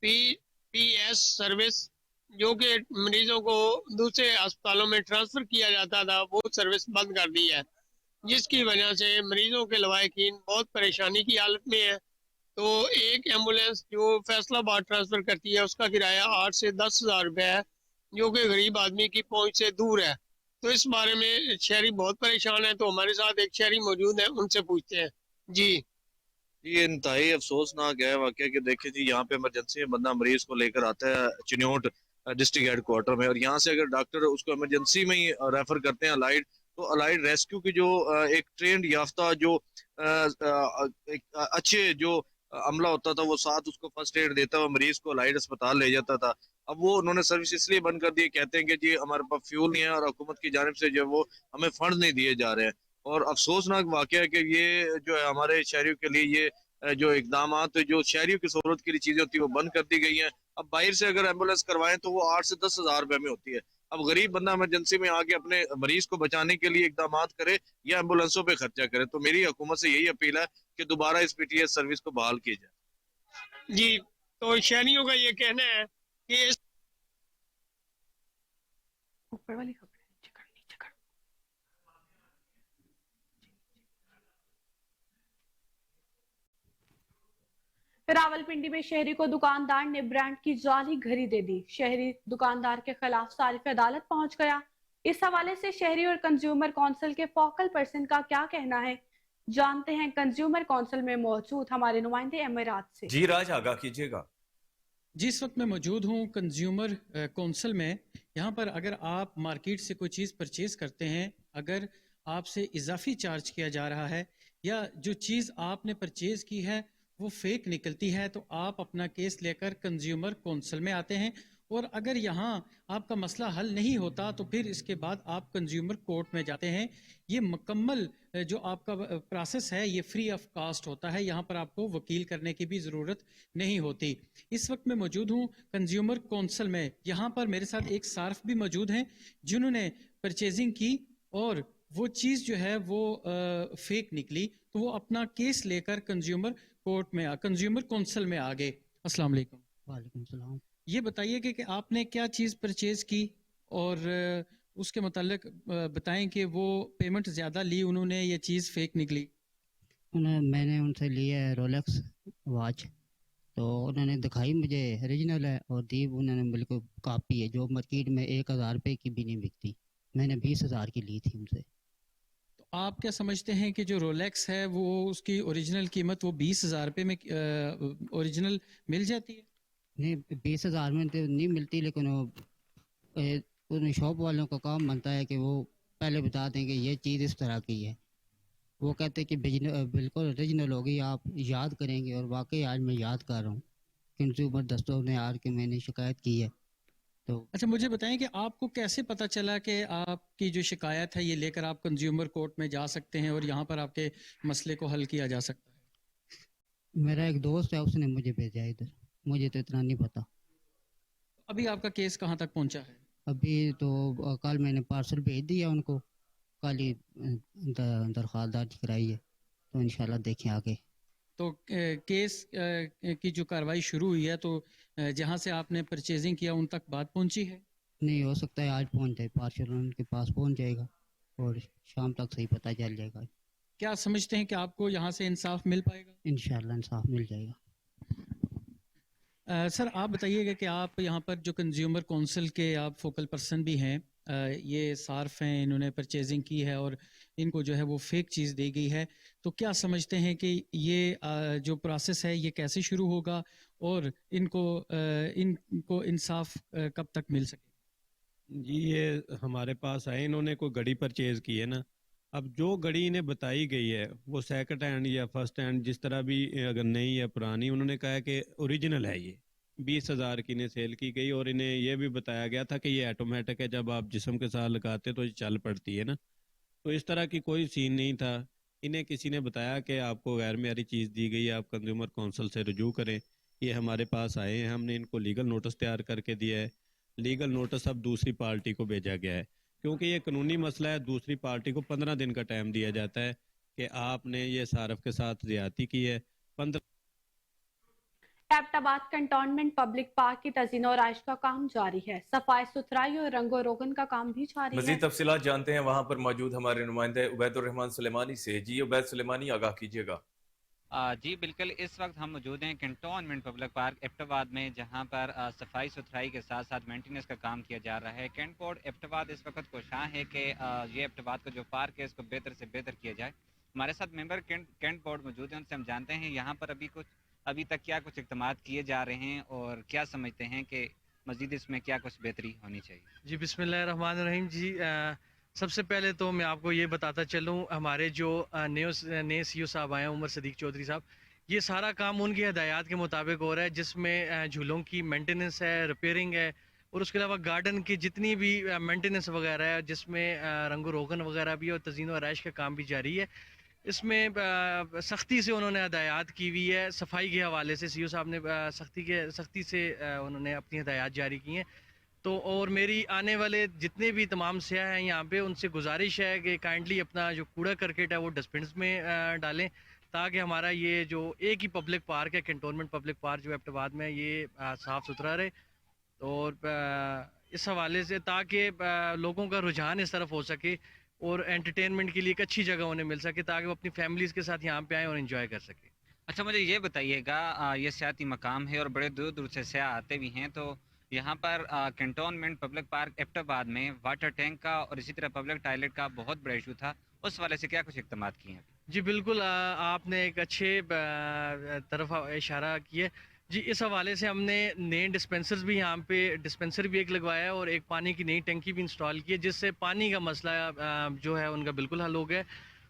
PPS सर्विस जो कि मरीजों को दूसरे अस्पतालों में ट्रांसफर किया जाता था वो सर्विस बंद कर दी है, जिसकी वजह से मरीजों के लवाहिकीन बहुत परेशानी की हालत में है। तो एक एम्बुलेंस जो फैसलाबाद ट्रांसफर करती है उसका किराया 8 से 10,000 रुपये है, जो कि गरीब आदमी की पहुंच से दूर है। तो इस बारे में शहरी बहुत परेशान है। तो हमारे साथ एक शहरी मौजूद है, उनसे पूछते हैं। जी ये इंतहाई अफसोसनाक है वाकया कि देखिए जी, यहाँ पे इमरजेंसी में बंदा मरीज को लेकर आता है चिन्योट डिस्ट्रिक्ट हेडक्वार्टर में, और यहाँ से अगर डॉक्टर उसको इमरजेंसी में ही रेफर करते हैं अलाइड, तो अलाइड रेस्क्यू की जो एक ट्रेंड याफ्ता जो एक अच्छे जो अमला होता था वो साथ उसको फर्स्ट एड देता हुआ मरीज को अलाइड अस्पताल ले जाता था। अब वो उन्होंने सर्विस इसलिए बंद कर दी, कहते हैं कि जी हमारे पास फ्यूल नहीं है और हुकूमत की जानिब से जो वो हमें फंड नहीं दिए जा रहे हैं। और अफसोसनाक वाकया है कि ये जो है हमारे शहरियों के लिए ये जो इकदाम जो शहरियों की सहूलत के लिए चीजें होती है वो बंद कर दी गई हैं। अब बाहर से अगर एम्बुलेंस करवाएं तो वो 8 से 10,000 रुपए में होती है। अब गरीब बंदा इमरजेंसी में आके अपने मरीज को बचाने के लिए इकदाम करे या एम्बुलेंसों पे खर्चा करे। तो मेरी हुकूमत से यही अपील है कि दोबारा इस PTS सर्विस को बहाल की जाए। जी, तो शहरियों का ये कहना है कि ऊपर वाली खबर नीचे कर, नीचे कर। रावलपिंडी में शहरी को दुकानदार ने ब्रांड की जाली घड़ी दे दी। शहरी दुकानदार के खिलाफ सारिफ अदालत पहुंच गया। इस हवाले से शहरी और कंज्यूमर काउंसिल के फोकल पर्सन का क्या कहना है, जानते हैं कंज्यूमर काउंसिल में मौजूद हमारे नुमाइंदे अमीरात से। जी राज, आगाह कीजिएगा। जिस वक्त मैं मौजूद हूँ कंज्यूमर काउंसिल में, यहाँ पर अगर आप मार्केट से कोई चीज़ परचेज़ करते हैं, अगर आपसे इजाफी चार्ज किया जा रहा है या जो चीज़ आपने परचेज़ की है वो फेक निकलती है, तो आप अपना केस लेकर कंज्यूमर काउंसिल में आते हैं। और अगर यहाँ आपका मसला हल नहीं होता तो फिर इसके बाद आप कंज्यूमर कोर्ट में जाते हैं। ये मुकम्मल जो आपका प्रोसेस है ये फ्री ऑफ कास्ट होता है, यहाँ पर आपको वकील करने की भी ज़रूरत नहीं होती। इस वक्त मैं मौजूद हूँ कंज्यूमर काउंसिल में। यहाँ पर मेरे साथ एक सार्फ भी मौजूद हैं जिन्होंने परचेजिंग की और वो चीज़ जो है वो फेक निकली, तो वो अपना केस लेकर कंज्यूमर कोर्ट में कंज्यूमर काउंसिल में आ गए। अस्सलाम वालेकुम। वालेकुम सलाम। ये बताइए कि आपने क्या चीज़ परचेज की और उसके मुतालिक बताएं कि वो पेमेंट ज़्यादा ली उन्होंने, ये चीज़ फेक निकली। मैंने उनसे ली है रोलेक्स वॉच تو انہوں نے دکھائی مجھے اوریجنل ہے اور دی انہوں نے بالکل کاپی ہے جو مارکیٹ میں 1,000 روپے کی بھی نہیں بکتی. میں نے 20,000 کی لی تھی ان سے. تو آپ کیا سمجھتے ہیں کہ جو رولیکس ہے وہ اس کی اوریجنل قیمت وہ 20,000 روپے میں اوریجنل مل جاتی ہے؟ نہیں 20,000 میں تو نہیں ملتی، لیکن وہ ان شاپ والوں کا کام بنتا ہے کہ وہ پہلے بتا دیں کہ یہ چیز اس طرح کی ہے. وہ کہتے ہیں کہ بالکل اوریجنل ہوگی، آپ یاد کریں گے، اور واقعی آج میں یاد کر رہا ہوں. کنزیومر دستوں نے آ کے میں نے شکایت کی ہے. تو اچھا مجھے بتائیں کہ آپ کو کیسے پتا چلا کہ آپ کی جو شکایت ہے یہ لے کر آپ کنزیومر کورٹ میں جا سکتے ہیں اور یہاں پر آپ کے مسئلے کو حل کیا جا سکتا ہے؟ میرا ایک دوست ہے، اس نے مجھے بھیجا ادھر، مجھے تو اتنا نہیں پتا. ابھی آپ کا کیس کہاں تک پہنچا ہے؟ ابھی تو کل میں نے پارسل بھیج دیا ان کو، کل ہی درخواست درج کرائی ہے، تو انشاءاللہ دیکھیں آگے. تو کیس کی جو کاروائی شروع ہوئی ہے تو جہاں سے آپ نے پرچیزنگ کیا ان تک بات پہنچی ہے؟ نہیں ہو سکتا ہے آج پہنچ جائے، پارسل ان کے پاس پہنچ جائے گا اور شام تک صحیح پتہ چل جائے گا. کیا سمجھتے ہیں کہ آپ کو یہاں سے انصاف مل پائے گا؟ انشاءاللہ انصاف مل جائے گا. سر آپ بتائیے گا کہ آپ یہاں پر جو کنزیومر کونسل کے آپ فوکل پرسن بھی ہیں، یہ صارف ہیں، انہوں نے پرچیزنگ کی ہے اور ان کو جو ہے وہ فیک چیز دی گئی ہے، تو کیا سمجھتے ہیں کہ یہ جو پروسیس ہے یہ کیسے شروع ہوگا اور ان کو انصاف کب تک مل سکے؟ جی یہ ہمارے پاس آئے، انہوں نے کوئی گھڑی پرچیز کی ہے نا، اب جو گھڑی انہیں بتائی گئی ہے وہ سیکنڈ ہینڈ یا فرسٹ ہینڈ جس طرح بھی اگر نئی یا پرانی، انہوں نے کہا کہ اوریجنل ہے، یہ 20,000 کی انہیں سیل کی گئی اور انہیں یہ بھی بتایا گیا تھا کہ یہ آٹومیٹک ہے، جب آپ جسم کے ساتھ لگاتے تو یہ چل پڑتی ہے نا. تو اس طرح کی کوئی سین نہیں تھا. انہیں کسی نے بتایا کہ آپ کو غیر معیاری چیز دی گئی ہے، آپ کنزیومر کونسل سے رجوع کریں. یہ ہمارے پاس آئے ہیں، ہم نے ان کو لیگل نوٹس تیار کر کے دیا ہے. لیگل نوٹس اب دوسری پارٹی کو بھیجا گیا ہے، کیونکہ یہ قانونی مسئلہ ہے. دوسری پارٹی کو 15 دن کا ٹائم دیا جاتا ہے کہ آپ نے یہ صارف کے ساتھ زیادتی کی ہے. 15 ایبٹ آباد کنٹونمنٹ پبلک پارک کی تزئین و آرائش کا کام جاری ہے. صفائی ستھرائی اور رنگ و روغن کا کام بھی جاری ہے. مزید تفصیلات جانتے ہیں وہاں پر موجود ہمارے نمائندے عبید الرحمان سلیمانی سے. جی عبید سلیمانی، آگاہ کیجیے گا. جی بالکل، اس وقت ہم موجود ہیں کنٹونمنٹ پبلک پارک ایبٹ آباد میں، جہاں پر صفائی ستھرائی کے ساتھ ساتھ مینٹیننس کا کام کیا جا رہا ہے. کینٹ بورڈ ایبٹ آباد اس وقت کوشاں ہے کہ یہ ایبٹ آباد کا جو پارک ہے اس کو بہتر سے بہتر کیا جائے. ہمارے ساتھ ممبر کینٹ بورڈ موجود ہیں، ان سے ہم جانتے ہیں یہاں پر ابھی تک کیا کچھ اقدامات کیے جا رہے ہیں اور کیا سمجھتے ہیں کہ مزید اس میں کیا کچھ بہتری ہونی چاہیے. جی بسم اللہ الرحمن الرحیم. جی سب سے پہلے تو میں آپ کو یہ بتاتا چلوں، ہمارے جو نئے سی او صاحب آئے ہیں، عمر صدیق چودھری صاحب، یہ سارا کام ان کی ہدایات کے مطابق ہو رہا ہے، جس میں جھولوں کی مینٹیننس ہے، ریپیئرنگ ہے، اور اس کے علاوہ گارڈن کی جتنی بھی مینٹیننس وغیرہ ہے، جس میں رنگ و روغن وغیرہ بھی ہے، اور تزئین و آرائش کا کام بھی جاری ہے. اس میں سختی سے انہوں نے ہدایات کی ہوئی ہے. صفائی کے حوالے سے سی او صاحب نے سختی سے انہوں نے اپنی ہدایات جاری کی ہیں. تو اور میری آنے والے جتنے بھی تمام سیاح ہیں یہاں پہ، ان سے گزارش ہے کہ کائنڈلی اپنا جو کوڑا کرکٹ ہے وہ ڈسٹ بنس میں ڈالیں، تاکہ ہمارا یہ جو ایک ہی پبلک پارک ہے، کنٹونمنٹ پبلک پارک جو ایبٹ آباد میں، یہ صاف ستھرا رہے. اور اس حوالے سے تاکہ لوگوں کا رجحان اس طرف ہو سکے اور انٹرٹینمنٹ کے لیے ایک اچھی جگہ انہیں مل سکے، تاکہ وہ اپنی فیملیز کے ساتھ یہاں پہ آئیں اور انجوائے کر سکیں. اچھا مجھے یہ بتائیے گا، یہ سیاحتی مقام ہے اور بڑے دور دور سے سیاح آتے بھی ہیں، تو یہاں پر کنٹونمنٹ پبلک پارک ایبٹ آباد میں واٹر ٹینک کا اور اسی طرح پبلک ٹوائلٹ کا بہت بڑا ایشو تھا، اس والے سے کیا کچھ اقدامات کیے ہیں؟ جی بالکل، آپ نے ایک اچھے طرف اشارہ کیا. جی اس حوالے سے ہم نے نئے ڈسپینسرز بھی یہاں پہ ڈسپینسر بھی ایک لگوایا ہے اور ایک پانی کی نئی ٹنکی بھی انسٹال کی ہے، جس سے پانی کا مسئلہ جو ہے ان کا بالکل حل ہو گیا.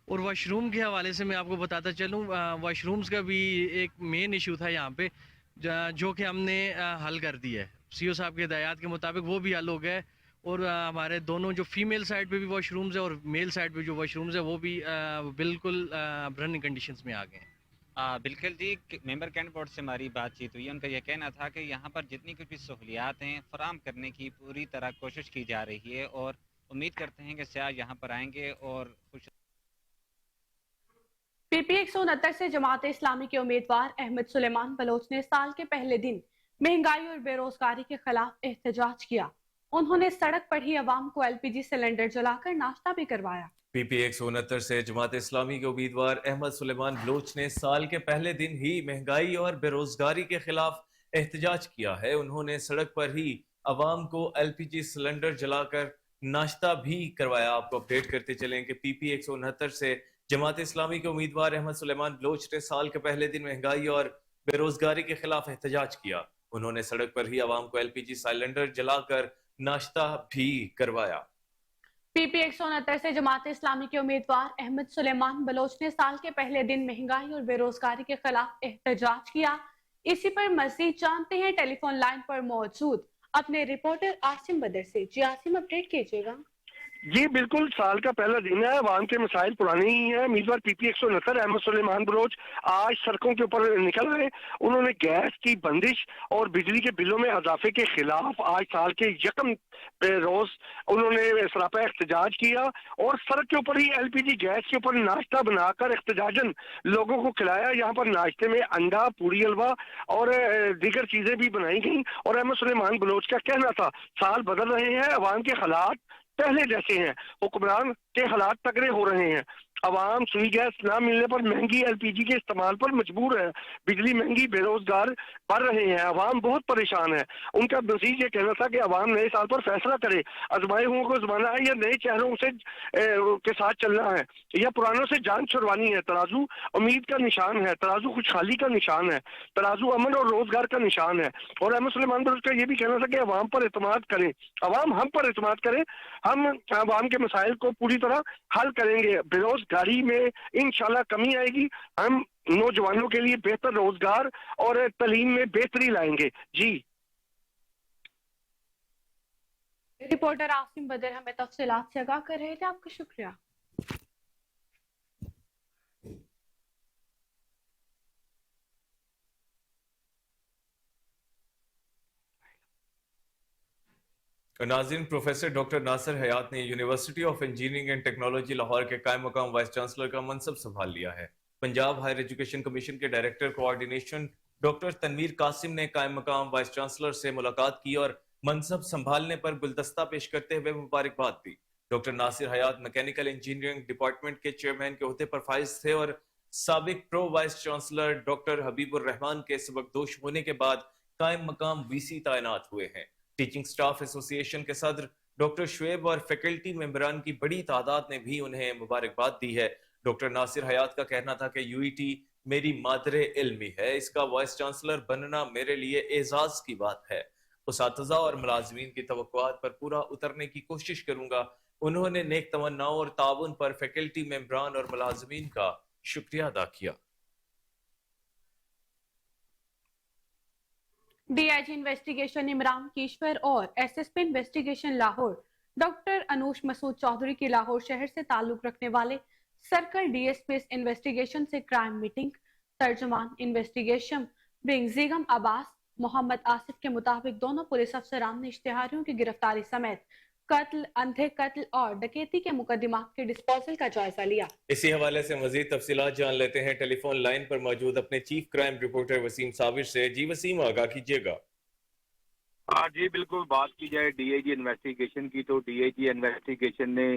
اور واش روم کے حوالے سے میں آپ کو بتاتا چلوں، واش رومز کا بھی ایک مین ایشو تھا یہاں پہ، جو کہ ہم نے حل کر دیا ہے. سی او صاحب کے ہدایات کے مطابق وہ بھی حل ہو گیا ہے. اور ہمارے دونوں جو فیمیل سائڈ پہ بھی واش رومز ہیں اور میل سائڈ پہ جو واش رومز ہیں وہ بھی بالکل رننگ کنڈیشنز میں آ گئے ہیں. بالکل جی، ممبر کینٹ بورڈ سے ہماری بات چیت ہوئی ہے، ان کا یہ کہنا تھا کہ یہاں پر جتنی کچھ بھی سہولیات ہیں فراہم کرنے کی پوری طرح کوشش کی جا رہی ہے، اور امید کرتے ہیں کہ سیاح یہاں پر آئیں گے اور خوش. پی پی 169 سے جماعت اسلامی کے امیدوار احمد سلیمان بلوچ نے سال کے پہلے دن مہنگائی اور بے روزگاری کے خلاف احتجاج کیا. انہوں نے سڑک پر ہی عوام کو LPG سلنڈر جلا کر ناشتہ بھی کروایا. PPX-69 से जमात इस्लामी के उम्मीदवार अहमद सुलेमान बलोच ने साल के पहले दिन ही महंगाई और बेरोजगारी के खिलाफ एहतजाज किया है। उन्होंने सड़क पर ही अवाम को LPG सिलेंडर जलाकर नाश्ता भी करवाया। आपको अपडेट करते चलें कि PPX-69 से जमात इस्लामी के उम्मीदवार अहमद सुलेमान बलोच ने साल के पहले दिन महंगाई और बेरोजगारी के खिलाफ एहतजाज किया। उन्होंने सड़क पर ही अवाम को LPG सिलेंडर जलाकर नाश्ता भी करवाया। PPX-69 से जमात इस्लामी के उम्मीदवार अहमद सुलेमान बलोच ने साल के पहले दिन महंगाई और बेरोजगारी के खिलाफ एहतजाज किया। इसी पर मजीद जानते हैं टेलीफोन लाइन पर मौजूद अपने रिपोर्टर आसिम बदर से। जी आसिम, अपडेट कीजिएगा। जी बिल्कुल, साल का पहला दिन है, अवाम के मसाइल पुराने ही हैं। उम्मीदवार PPX-69 अहमद सुलेमान बलोच आज सड़कों के ऊपर निकल आए। उन्होंने गैस की बंदिश और बिजली के बिलों में इजाफे के खिलाफ आज साल के यकम रोज उन्होंने सरापा एहतजाज किया और सड़क के ऊपर ही LPG गैस के ऊपर नाश्ता बनाकर एहतजाजन लोगों को खिलाया। यहाँ पर नाश्ते में अंडा, पूरी हलवा और दीगर चीजें भी बनाई गई। और अहमद सुलेमान बलोच का कहना था साल बदल रहे हैं, अवाम के हालात पहले जैसे हैं, हुक्मरान के हालात तगड़े हो रहे हैं। अवाम सुई गैस ना मिलने पर महंगी LPG के इस्तेमाल पर मजबूर है, बिजली महंगी, बेरोजगार बढ़ रहे हैं, अवाम बहुत परेशान है। उनका मजीद ये कहना था कि अवाम नए साल पर फैसला करे, आजमाए हुओं को जमाना है या नए चेहरों से के साथ चलना है या पुरानों से जान छुड़वानी है। तराजू उम्मीद का निशान है, तराजू खुशहाली का निशान है, तराजू अमन और रोजगार का निशान है। और अहमद सुलेमान बलोच का ये भी कहना था कि अवाम पर एतमाद करें, अवाम हम पर एतमाद करें, हम अवाम के मसाइल को पूरी तरह हल करेंगे। बेरोजगारी में इंशाल्लाह कमी आएगी, हम नौजवानों के लिए बेहतर रोजगार और तालीम में बेहतरी लाएंगे। जी रिपोर्टर आसिम बदर हमें तफसीलात से आगाह कर रहे थे, आपका शुक्रिया। नाज़रीन, प्रोफेसर डॉक्टर नासिर हयात ने university of engineering and technology Lahore के कायम मकाम वाइस चांसलर का मनसब संभाल लिया है। पंजाब हायर एजुकेशन कमीशन के director coordination doctor Tanveer Qasim ने कायम मकाम वाइस चांसलर से मुलाकात की और मनसब संभालने पर गुलदस्ता पेश करते हुए मुबारकबाद दी। डॉक्टर नासिर हयात मैकेनिकल इंजीनियरिंग डिपार्टमेंट के चेयरमैन के ओहदे पर फाइज थे और साबिक pro vice chancellor doctor Habibur Rahman के सबकदोश होने के बाद कायम मकाम VC तैनात हुए हैं। टीचिंग स्टाफ एसोसिएशन के सदर डॉक्टर शुएब और फैकल्टी मेंबरान की बड़ी तादाद ने भी उन्हें मुबारकबाद दी है। डॉक्टर नासिर हयात का कहना था कि UET मेरी मादरे इल्मी है, इसका वाइस चांसलर बनना मेरे लिए एजाज की बात है। उसातिज़ा और मुलाजमीन की तवक्कुआत पर पूरा उतरने की कोशिश करूंगा। उन्होंने नेक तमन्नाओं और ताउन पर फैकल्टी मेंबरान और मुलाजमीन का शुक्रिया अदा किया। DIG इन्वेस्टिगेशन इमरान कीश्वर और SSP investigation Lahore doctor Anoosh Masood Chaudhry की लाहौर शहर से ताल्लुक रखने वाले सर्कल DSP इन्वेस्टिगेशन से क्राइम मीटिंग। तर्जुमान इन्वेस्टिगेशन बेंजीगम अब्बास मोहम्मद आसिफ के मुताबिक दोनों पुलिस अफसरान ने इश्तिहारियों की गिरफ्तारी समेत कत्ल, अंधे कत्ल और डकैती के मुकदमात के डिस्पोजल का जायजा लिया। इसी हवाले से मजीद तफसीलात जान लेते हैं टेलीफोन लाइन पर मौजूद अपने chief crime reporter Waseem Sabir से। जी वसीम, आगाह कीजिएगा। हाँ जी बिल्कुल, बात की जाए DIG इन्वेस्टिगेशन की तो DIG इन्वेस्टिगेशन ने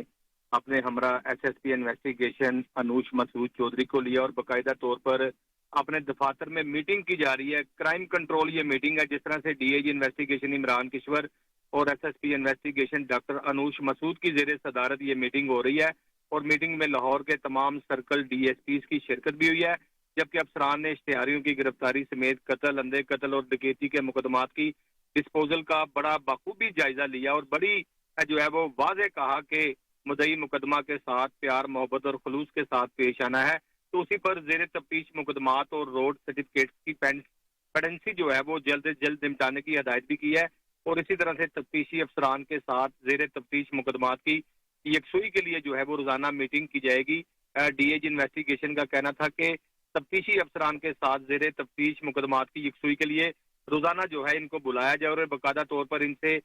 अपने हमरा SSP इन्वेस्टिगेशन अनूश मसूद चौधरी को लिया और बाकायदा तौर पर अपने दफातर में मीटिंग की जा रही है। क्राइम कंट्रोल ये मीटिंग है, जिस तरह से DIG इन्वेस्टिगेशन इमरान किश्वर और SSP investigation doctor Anoosh Masood की जेर सदारत ये मीटिंग हो रही है और मीटिंग में लाहौर के तमाम सर्कल DSPs की शिरकत भी हुई है, जबकि अफसरान ने इश्तिहारियों की गिरफ्तारी समेत कत्ल, अंधे कत्ल और डकैती के मुकदमात की डिस्पोजल का बड़ा बखूबी जायजा लिया और बड़ी जो है वो वाज़ेह कहा कि मुद्दई मुकदमा के साथ प्यार, मोहब्बत और खलूस के साथ पेश आना है। तो उसी पर जेर तफ्तीश मुकदमात और रोड सर्टिफिकेट की पेंडेंसी जो है वो जल्द से जल्द निपटाने की हदायत भी की है और इसी तरह से तफ्तीशी अफसरान के साथ जेर तफ्तीश मुकदमात की यकसुई के लिए जो है वो रोजाना मीटिंग की जाएगी। DIG इन्वेस्टिगेशन का कहना था कि तफ्तीशी अफसरान के साथ जेर तफ्तीश मुकदमात की यकसुई के लिए रोजाना जो है इनको बुलाया जाए और बाकायदा तौर पर इनसे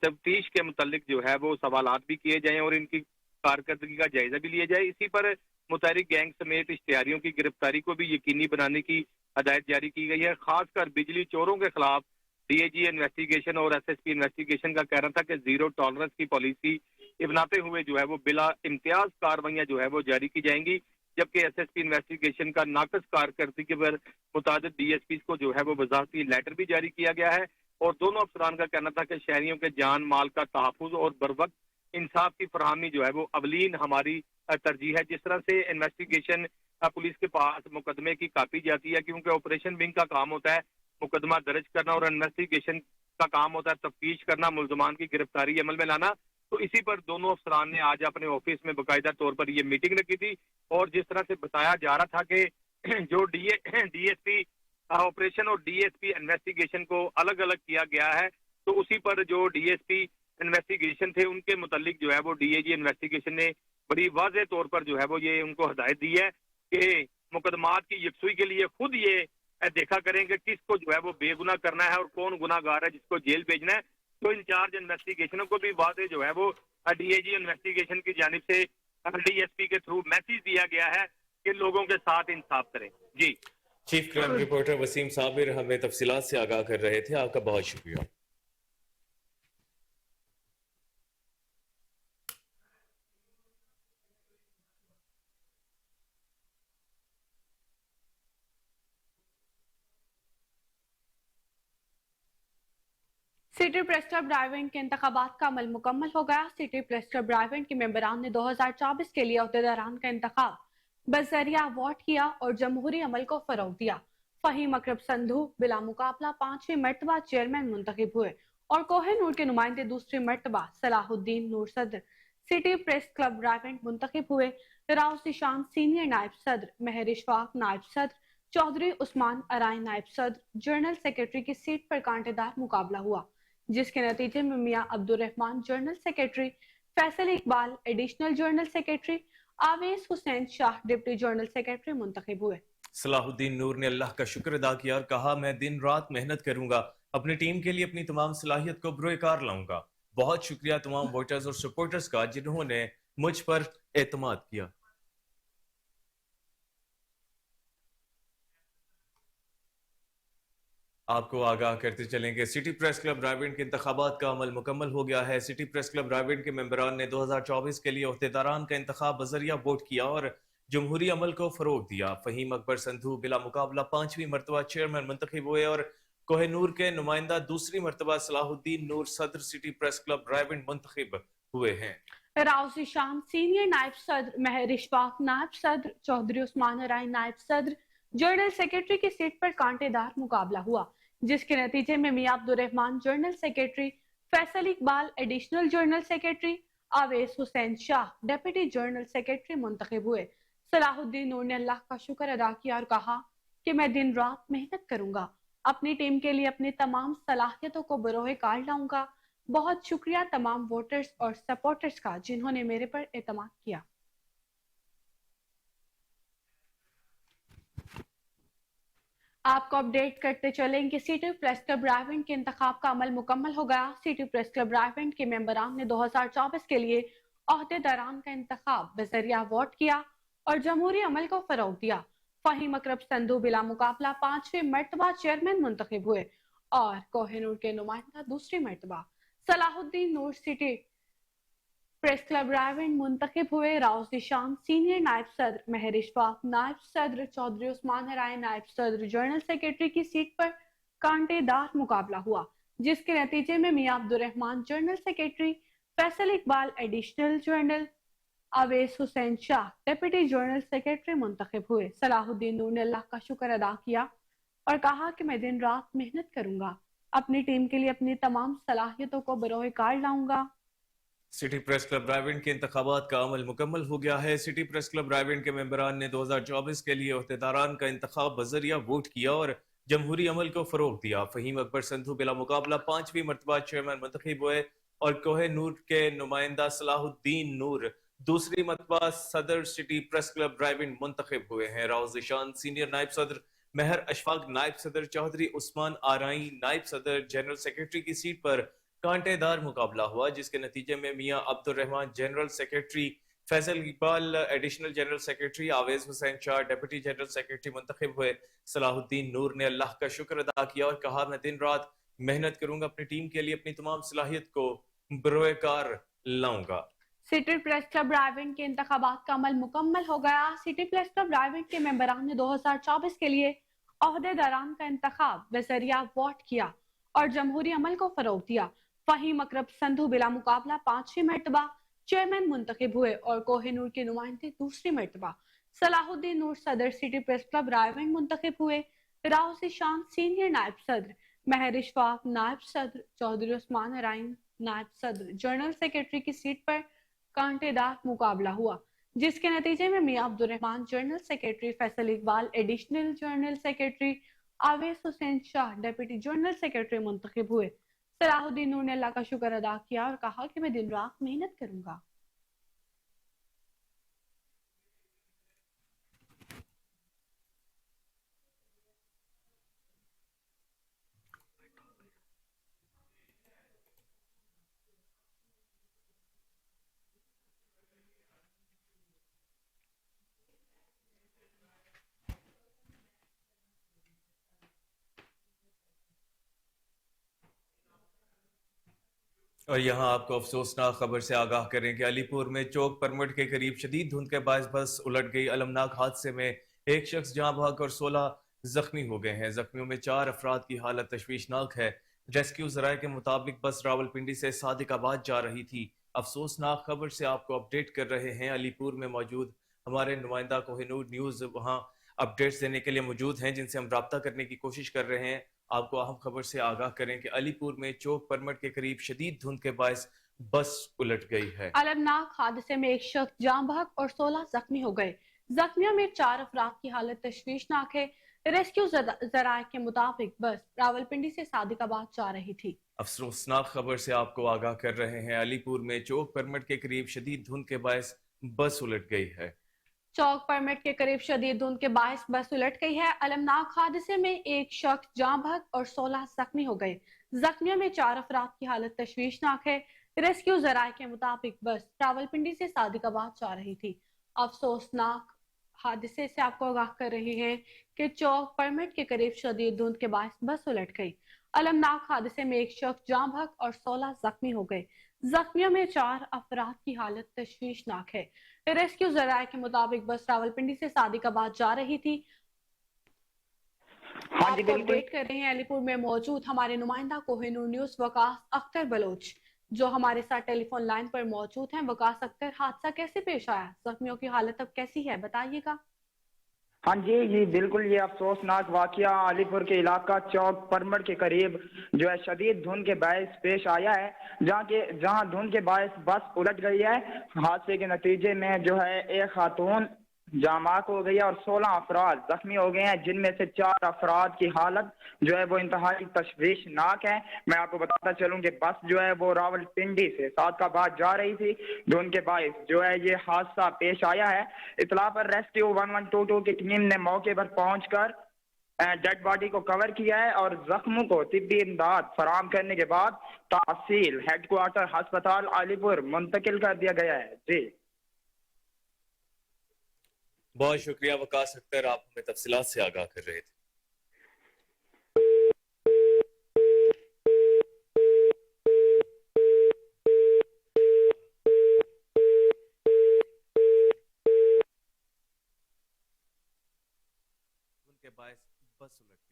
तफ्तीश के मुतालिक जो है वो सवालात भी किए जाएं और इनकी कारकर्दगी का जायजा भी लिया जाए। इसी पर मुतहरिक गैंग समेत इश्तिहारियों की गिरफ्तारी को भी यकीनी बनाने की हदायत जारी की गई है। खासकर बिजली चोरों के खिलाफ DIG इन्वेस्टिगेशन और SSP इन्वेस्टिगेशन का कहना था कि जीरो टॉलरेंस की पॉलिसी बनाते हुए जो है वो बिला इम्तियाज कार्रवाइयां जो है वो जारी की जाएंगी, जबकि एसएसपी इन्वेस्टिगेशन का नाकस कारकर्दगी पर मुताबिक डीएसपी को जो है वो वजारती लेटर भी जारी किया गया है। और दोनों अफसरान का कहना था कि शहरियों के जान माल का तहफ़्फ़ुज़ और बरवक्त इंसाफ की फरहमी जो है वो अवलीन हमारी तरजीह है। जिस तरह से इन्वेस्टिगेशन पुलिस के पास मुकदमे की कापी जाती है, क्योंकि ऑपरेशन विंग का काम होता है मुकदमा दर्ज करना और इन्वेस्टिगेशन का काम होता है तफ्तीश करना, मुल्ज़मान की गिरफ्तारी अमल में लाना। तो इसी पर दोनों अफसरान ने आज अपने ऑफिस में बाकायदा तौर पर ये मीटिंग रखी थी। और जिस तरह से बताया जा रहा था कि जो डीएसपी ऑपरेशन और डीएसपी इन्वेस्टिगेशन को अलग अलग किया गया है, तो उसी पर जो डीएसपी इन्वेस्टिगेशन थे उनके मुतालिक जो है वो डीएजी इन्वेस्टिगेशन ने बड़ी वाज़ेह तौर पर जो है वो ये उनको हदायत दी है कि मुकदमात की यकसुई के लिए खुद ये देखा करें कि किसको जो है वो बेगुनाह करना है और कौन गुनाहगार है जिसको जेल भेजना है। तो इंचार्ज इन्वेस्टिगेशनों को भी वाज़ेह जो है वो डीएजी इन्वेस्टिगेशन की जानिब से डीएसपी के थ्रू मैसेज दिया गया है कि लोगों के साथ इंसाफ करें। जी, chief crime reporter Waseem Sabir हमें तफसीलात से आगाह कर रहे थे, आपका बहुत शुक्रिया। सिटी प्रेस क्लब रायवेंड के इंतखाबात का अमल मुकम्मल हो गया। सिटी प्रेस क्लब रायवेंड के मेंबरान ने 2024 के लिए अहदेदारान का इंतखाब बजरिया वोट किया और जमहूरी अमल को फरोग दिया। फहीम अकरम संधू बिला मुकाबला 5वीं मरतबा चेयरमैन मुंतखब हुए और कोहिनूर के नुमाइंदे दूसरी मरतबा सलाहुद्दीन नूर सदर सिटी प्रेस क्लब रायवेंड मुंतखब हुए। राव सिशान सीनियर नायब सदर, महर इशफाक नायब सदर, चौधरी उस्मान अराई नायब सदर, जनरल सेक्रेटरी की सीट पर कांटेदार मुकाबला हुआ, जिसके नतीजे में Mian Abdul Rehman general secretary, Faisal Iqbal additional general secretary, Awais Hussain Shah deputy general secretary मुंतखब हुए। सलाहुद्दीन नूर ने अल्लाह का शुक्र अदा किया और कहा, मैं दिन रात मेहनत करूंगा, अपनी टीम के लिए अपनी तमाम सलाहियत को बरोकार लाऊंगा। बहुत शुक्रिया तमाम वोटर्स और सपोर्टर्स का जिन्होंने मुझ पर एतमाद किया। आपको आगाह करते चलेंगे, सिटी प्रेस क्लब रायवेंड के इंतखाबात का अमल मुकम्मल हो गया है। सिटी प्रेस क्लब रायवेंड के मेंबरान ने 2024 के लिए अहदेदारान का इंतखाब बजरिया वोट किया और जमहूरी अमल को फरोग दिया। फहीम अकबर संधू बिला मुकाबला 5वीं मरतबा चेयरमैन मुंतखब हुए और कोहिनूर के नुमाइंदा दूसरी मरतबा सलाहुद्दीन नूर सदर सिटी प्रेस क्लब रायवेंड मुंतखब हुए हैं। राव सिशान सीनियर नायब सदर, महर इशफाक नायब सदर, चौधरी उस्मान अराई नायब सदर, जनरल सेक्रेटरी की सीट पर कांटेदार मुकाबला हुआ, जिसके नतीजे में Mian Abdul Rehman general secretary, Faisal Iqbal additional general secretary, Awais Hussain Shah deputy general secretary मुंतखब हुए। सलाहुद्दीन नूर ने अल्लाह का शुक्र अदा किया और कहा कि मैं दिन रात मेहनत करूंगा, अपनी टीम के लिए अपनी तमाम सलाहियतों को बरोहे कार लाऊंगा। बहुत शुक्रिया तमाम वोटर्स और सपोर्टर्स का जिन्होंने मेरे पर एतमाद किया। आपको अपडेट करते चलेंगे, सिटी प्रेस क्लब रायवेंड के इंतखाब का अमल मुकम्मल हो गया। सिटी प्रेस क्लब रायवेंड के मेंबरान ने 2024 के लिए अहदेदारान का इंतखाब बजरिया वोट किया और जमहूरी अमल को फरोग दिया। फहीम अकरम संधू बिला मुकाबला 5वीं मरतबा चेयरमैन मुंतखब हुए और कोहिनूर के नुमाइंदा दूसरी मरतबा सलाहुद्दीन नूर सिटी प्रेस क्लब रायवेंड मुंतखब हुए। राव सिशान सीनियर नायब सदर, महर इशफाक नायब सदर, चौधरी उस्मान अराई नायब सदर, जनरल सेक्रेटरी की सीट पर कांटेदार मुकाबला हुआ, जिसके नतीजे में Mian Abdul Rehman general secretary, Faisal Iqbal additional general, Awais Hussain Shah deputy general secretary मुंतखब हुए। सलाहुद्दीन नूर ने अल्लाह का शुक्र अदा किया और कहा कि मैं दिन रात मेहनत करूंगा, अपनी टीम के लिए अपनी तमाम सलाहियतों को बरोहे कार लाऊंगा। सिटी प्रेस क्लब रायवेंड के इंतखाबात का अमल मुकम्मल हो गया है। सिटी प्रेस क्लब रायवेंड के मेंबरान ने 2024 के लिए अहदेदारान का इंतखाब बजरिया वोट किया और जमहूरी अमल को फरोग दिया। फहीम अकबर संधू बिला मुकाबला 5वीं मरतबा चेयरमैन मुंतखब हुए और कोहिनूर के नुमाइंदा सलाहुद्दीन नूर दूसरी मरतबा सदर सिटी प्रेस क्लब रायवेंड मुंतखब हुए हैं। राव ज़िशान सीनियर नायब सदर, महर अशफाक नायब सदर, चौधरी उस्मान आराई नायब सदर, जनरल सेक्रेटरी की सीट पर कांटेदार मुकाबला हुआ, जिसके नतीजे में Mian Abdul Rehman general secretary, Faisal Iqbal additional general secretary, Awaiz Hussain Shah deputy general secretary मुंतखब हुए। सलाहुद्दीन नूर ने अल्लाह का शुक्र अदा किया और कहा, मैं दिन रात मेहनत करूंगा, अपनी टीम के लिए अपनी तमाम सलाहियत को बरोएकार लाऊंगा। सिटी प्रेस क्लब रायविंड के इंतखाबात का अमल मुकम्मल हो गया। सिटी प्रेस क्लब रायविंड के मेंबरान ने 2024 के लिए ओहदेदारान का इंतखाब वज़रिया वोट किया और जमहूरी अमल को फरोग दिया। फहीम अकरम संधू बिला मुकाबला 5वीं मरतबा चेयरमैन मुंतखब हुए और कोहिनूर के नुमाइंदे दूसरी मरतबा। सलाहुद्दीन नूर सदर सिटी प्रेस क्लब रायविंड मुंतखब हुए। राउसी शान सीनियर नायब सदर, महर इशफाक नायब सदर, चौधरी उस्मान हराइन नायब सदर जनरल सेक्रेटरी की सीट पर कांटेदार मुकाबला हुआ, जिसके नतीजे में Mian Abdurrahman general secretary, Faisal Iqbal additional general secretary, Awais Hussain Shah deputy general secretary मुंतखब हुए। सलाहुद्दीन नूर ने अल्लाह का शुक्र अदा किया और कहा कि मैं दिन रात मेहनत करूंगा। और यहाँ आपको अफसोसनाक खबर से आगाह करें कि अलीपुर में चौक परमट के करीब शदीद धुंध के बायस बस उलट गई। अलमनाक हादसे में एक शख्स जहां भाग और 16 जख्मी हो गए हैं। जख्मियों में 4 अफराद की हालत तशवीशनाक है। रेस्क्यू जराये के मुताबिक बस रावलपिंडी से सादिकाबाद जा रही थी। अफसोसनाक खबर से आपको अपडेट कर रहे हैं। अलीपुर में मौजूद हमारे नुमाइंदा कोहिनूर न्यूज़ वहाँ अपडेट्स देने के लिए मौजूद हैं, जिनसे हम रब्ता करने की कोशिश कर रहे हैं। आपको अहम खबर से आगाह करें कि अलीपुर में चौक परमट के करीब शदीद धुंध के बायस बस उलट गई है। अलमनाक हादसे में एक शख्स जान बहक और 16 जख्मी हो गए। जख्मियों में 4 अफराद की हालत तशवीशनाक है। रेस्क्यू जराये के मुताबिक बस रावलपिंडी से सादिकाबाद जा रही थी। अफसोसनाक खबर से आपको आगाह कर रहे हैं। अलीपुर में चौक परमट के करीब शदीद धुंध के बायस बस उलट गई है। चौक परमिट के करीब शदीद धुंध के बायस बस उलट गई है। अलमनाक हादसे में एक शख्स जान बहक और 16 जख्मी हो गए। जख्मियों में 4 अफराद की हालत तशवीशनाक है। रेस्क्यू जराये के मुताबिक बस रावलपिंडी से सादिकाबाद जा रही थी। अफसोसनाक हादसे से आपको आगाह कर रही है कि चौक परमिट के करीब शदीद धुंध के बायस बस उलट गई। अलमनाक हादसे में एक शख्स जान बहक और 16 जख्मी हो गए। जख्मियों में 4 अफराद की हालत तशवीशनाक है। रेस्क्यू जराये के मुताबिक बस रावलपिंडी से सादिकाबाद जा रही थी। आपको अपडेट कर रहे हैं अलीपुर में मौजूद हमारे नुमाइंदा कोहिनूर न्यूज़ वकास अख्तर बलोच, जो हमारे साथ टेलीफोन लाइन पर मौजूद हैं। वकास अख्तर, हादसा कैसे पेश आया? जख्मियों की हालत अब कैसी है, बताइएगा। हाँ जी बिल्कुल, ये अफसोसनाक वाकया अलीपुर के इलाका चौक परमट के करीब जो है शदीद धुंध के बायस पेश आया है, जहाँ धुंध के बायस बस उलट गई है। हादसे के नतीजे में जो है एक खातून जामाक हो गई है और 16 अफराद जख्मी हो गए हैं, जिनमें से 4 अफराद की हालत जो है वो इंतहाई तशवीशनाक है। मैं आपको बताता चलूं कि बस जो है वो रावलपिंडी से सादिकाबाद जा रही थी। धुंध के बायस जो है ये हादसा पेश आया है। इतला पर रेस्क्यू 1122 की टीम ने मौके पर पहुंचकर डेड बॉडी को कवर किया है और जख्मों को तिब्बी इमदाद फराहम करने के बाद तहसील हेडक्वार्टर अस्पताल अलीपुर मुंतकिल कर दिया गया है। जी बहुत शुक्रिया वकास अख्तर, आप हमें तफसीलात से आगाह कर रहे थे। उनके बायस बस उलट गई।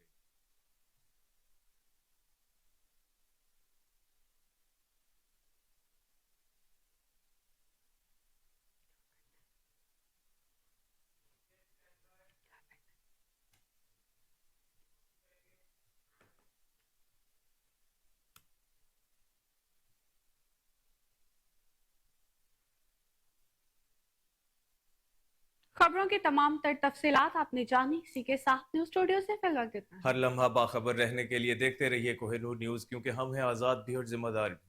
खबरों की तमाम तर तफसीलात आपने जानी। इसी के साथ न्यूज़ स्टूडियो से फिलहाल इतना। हर लम्हा बाखबर रहने के लिए देखते रहिए कोहिनूर न्यूज़, क्योंकि हम हैं आज़ाद भी और जिम्मेदार भी।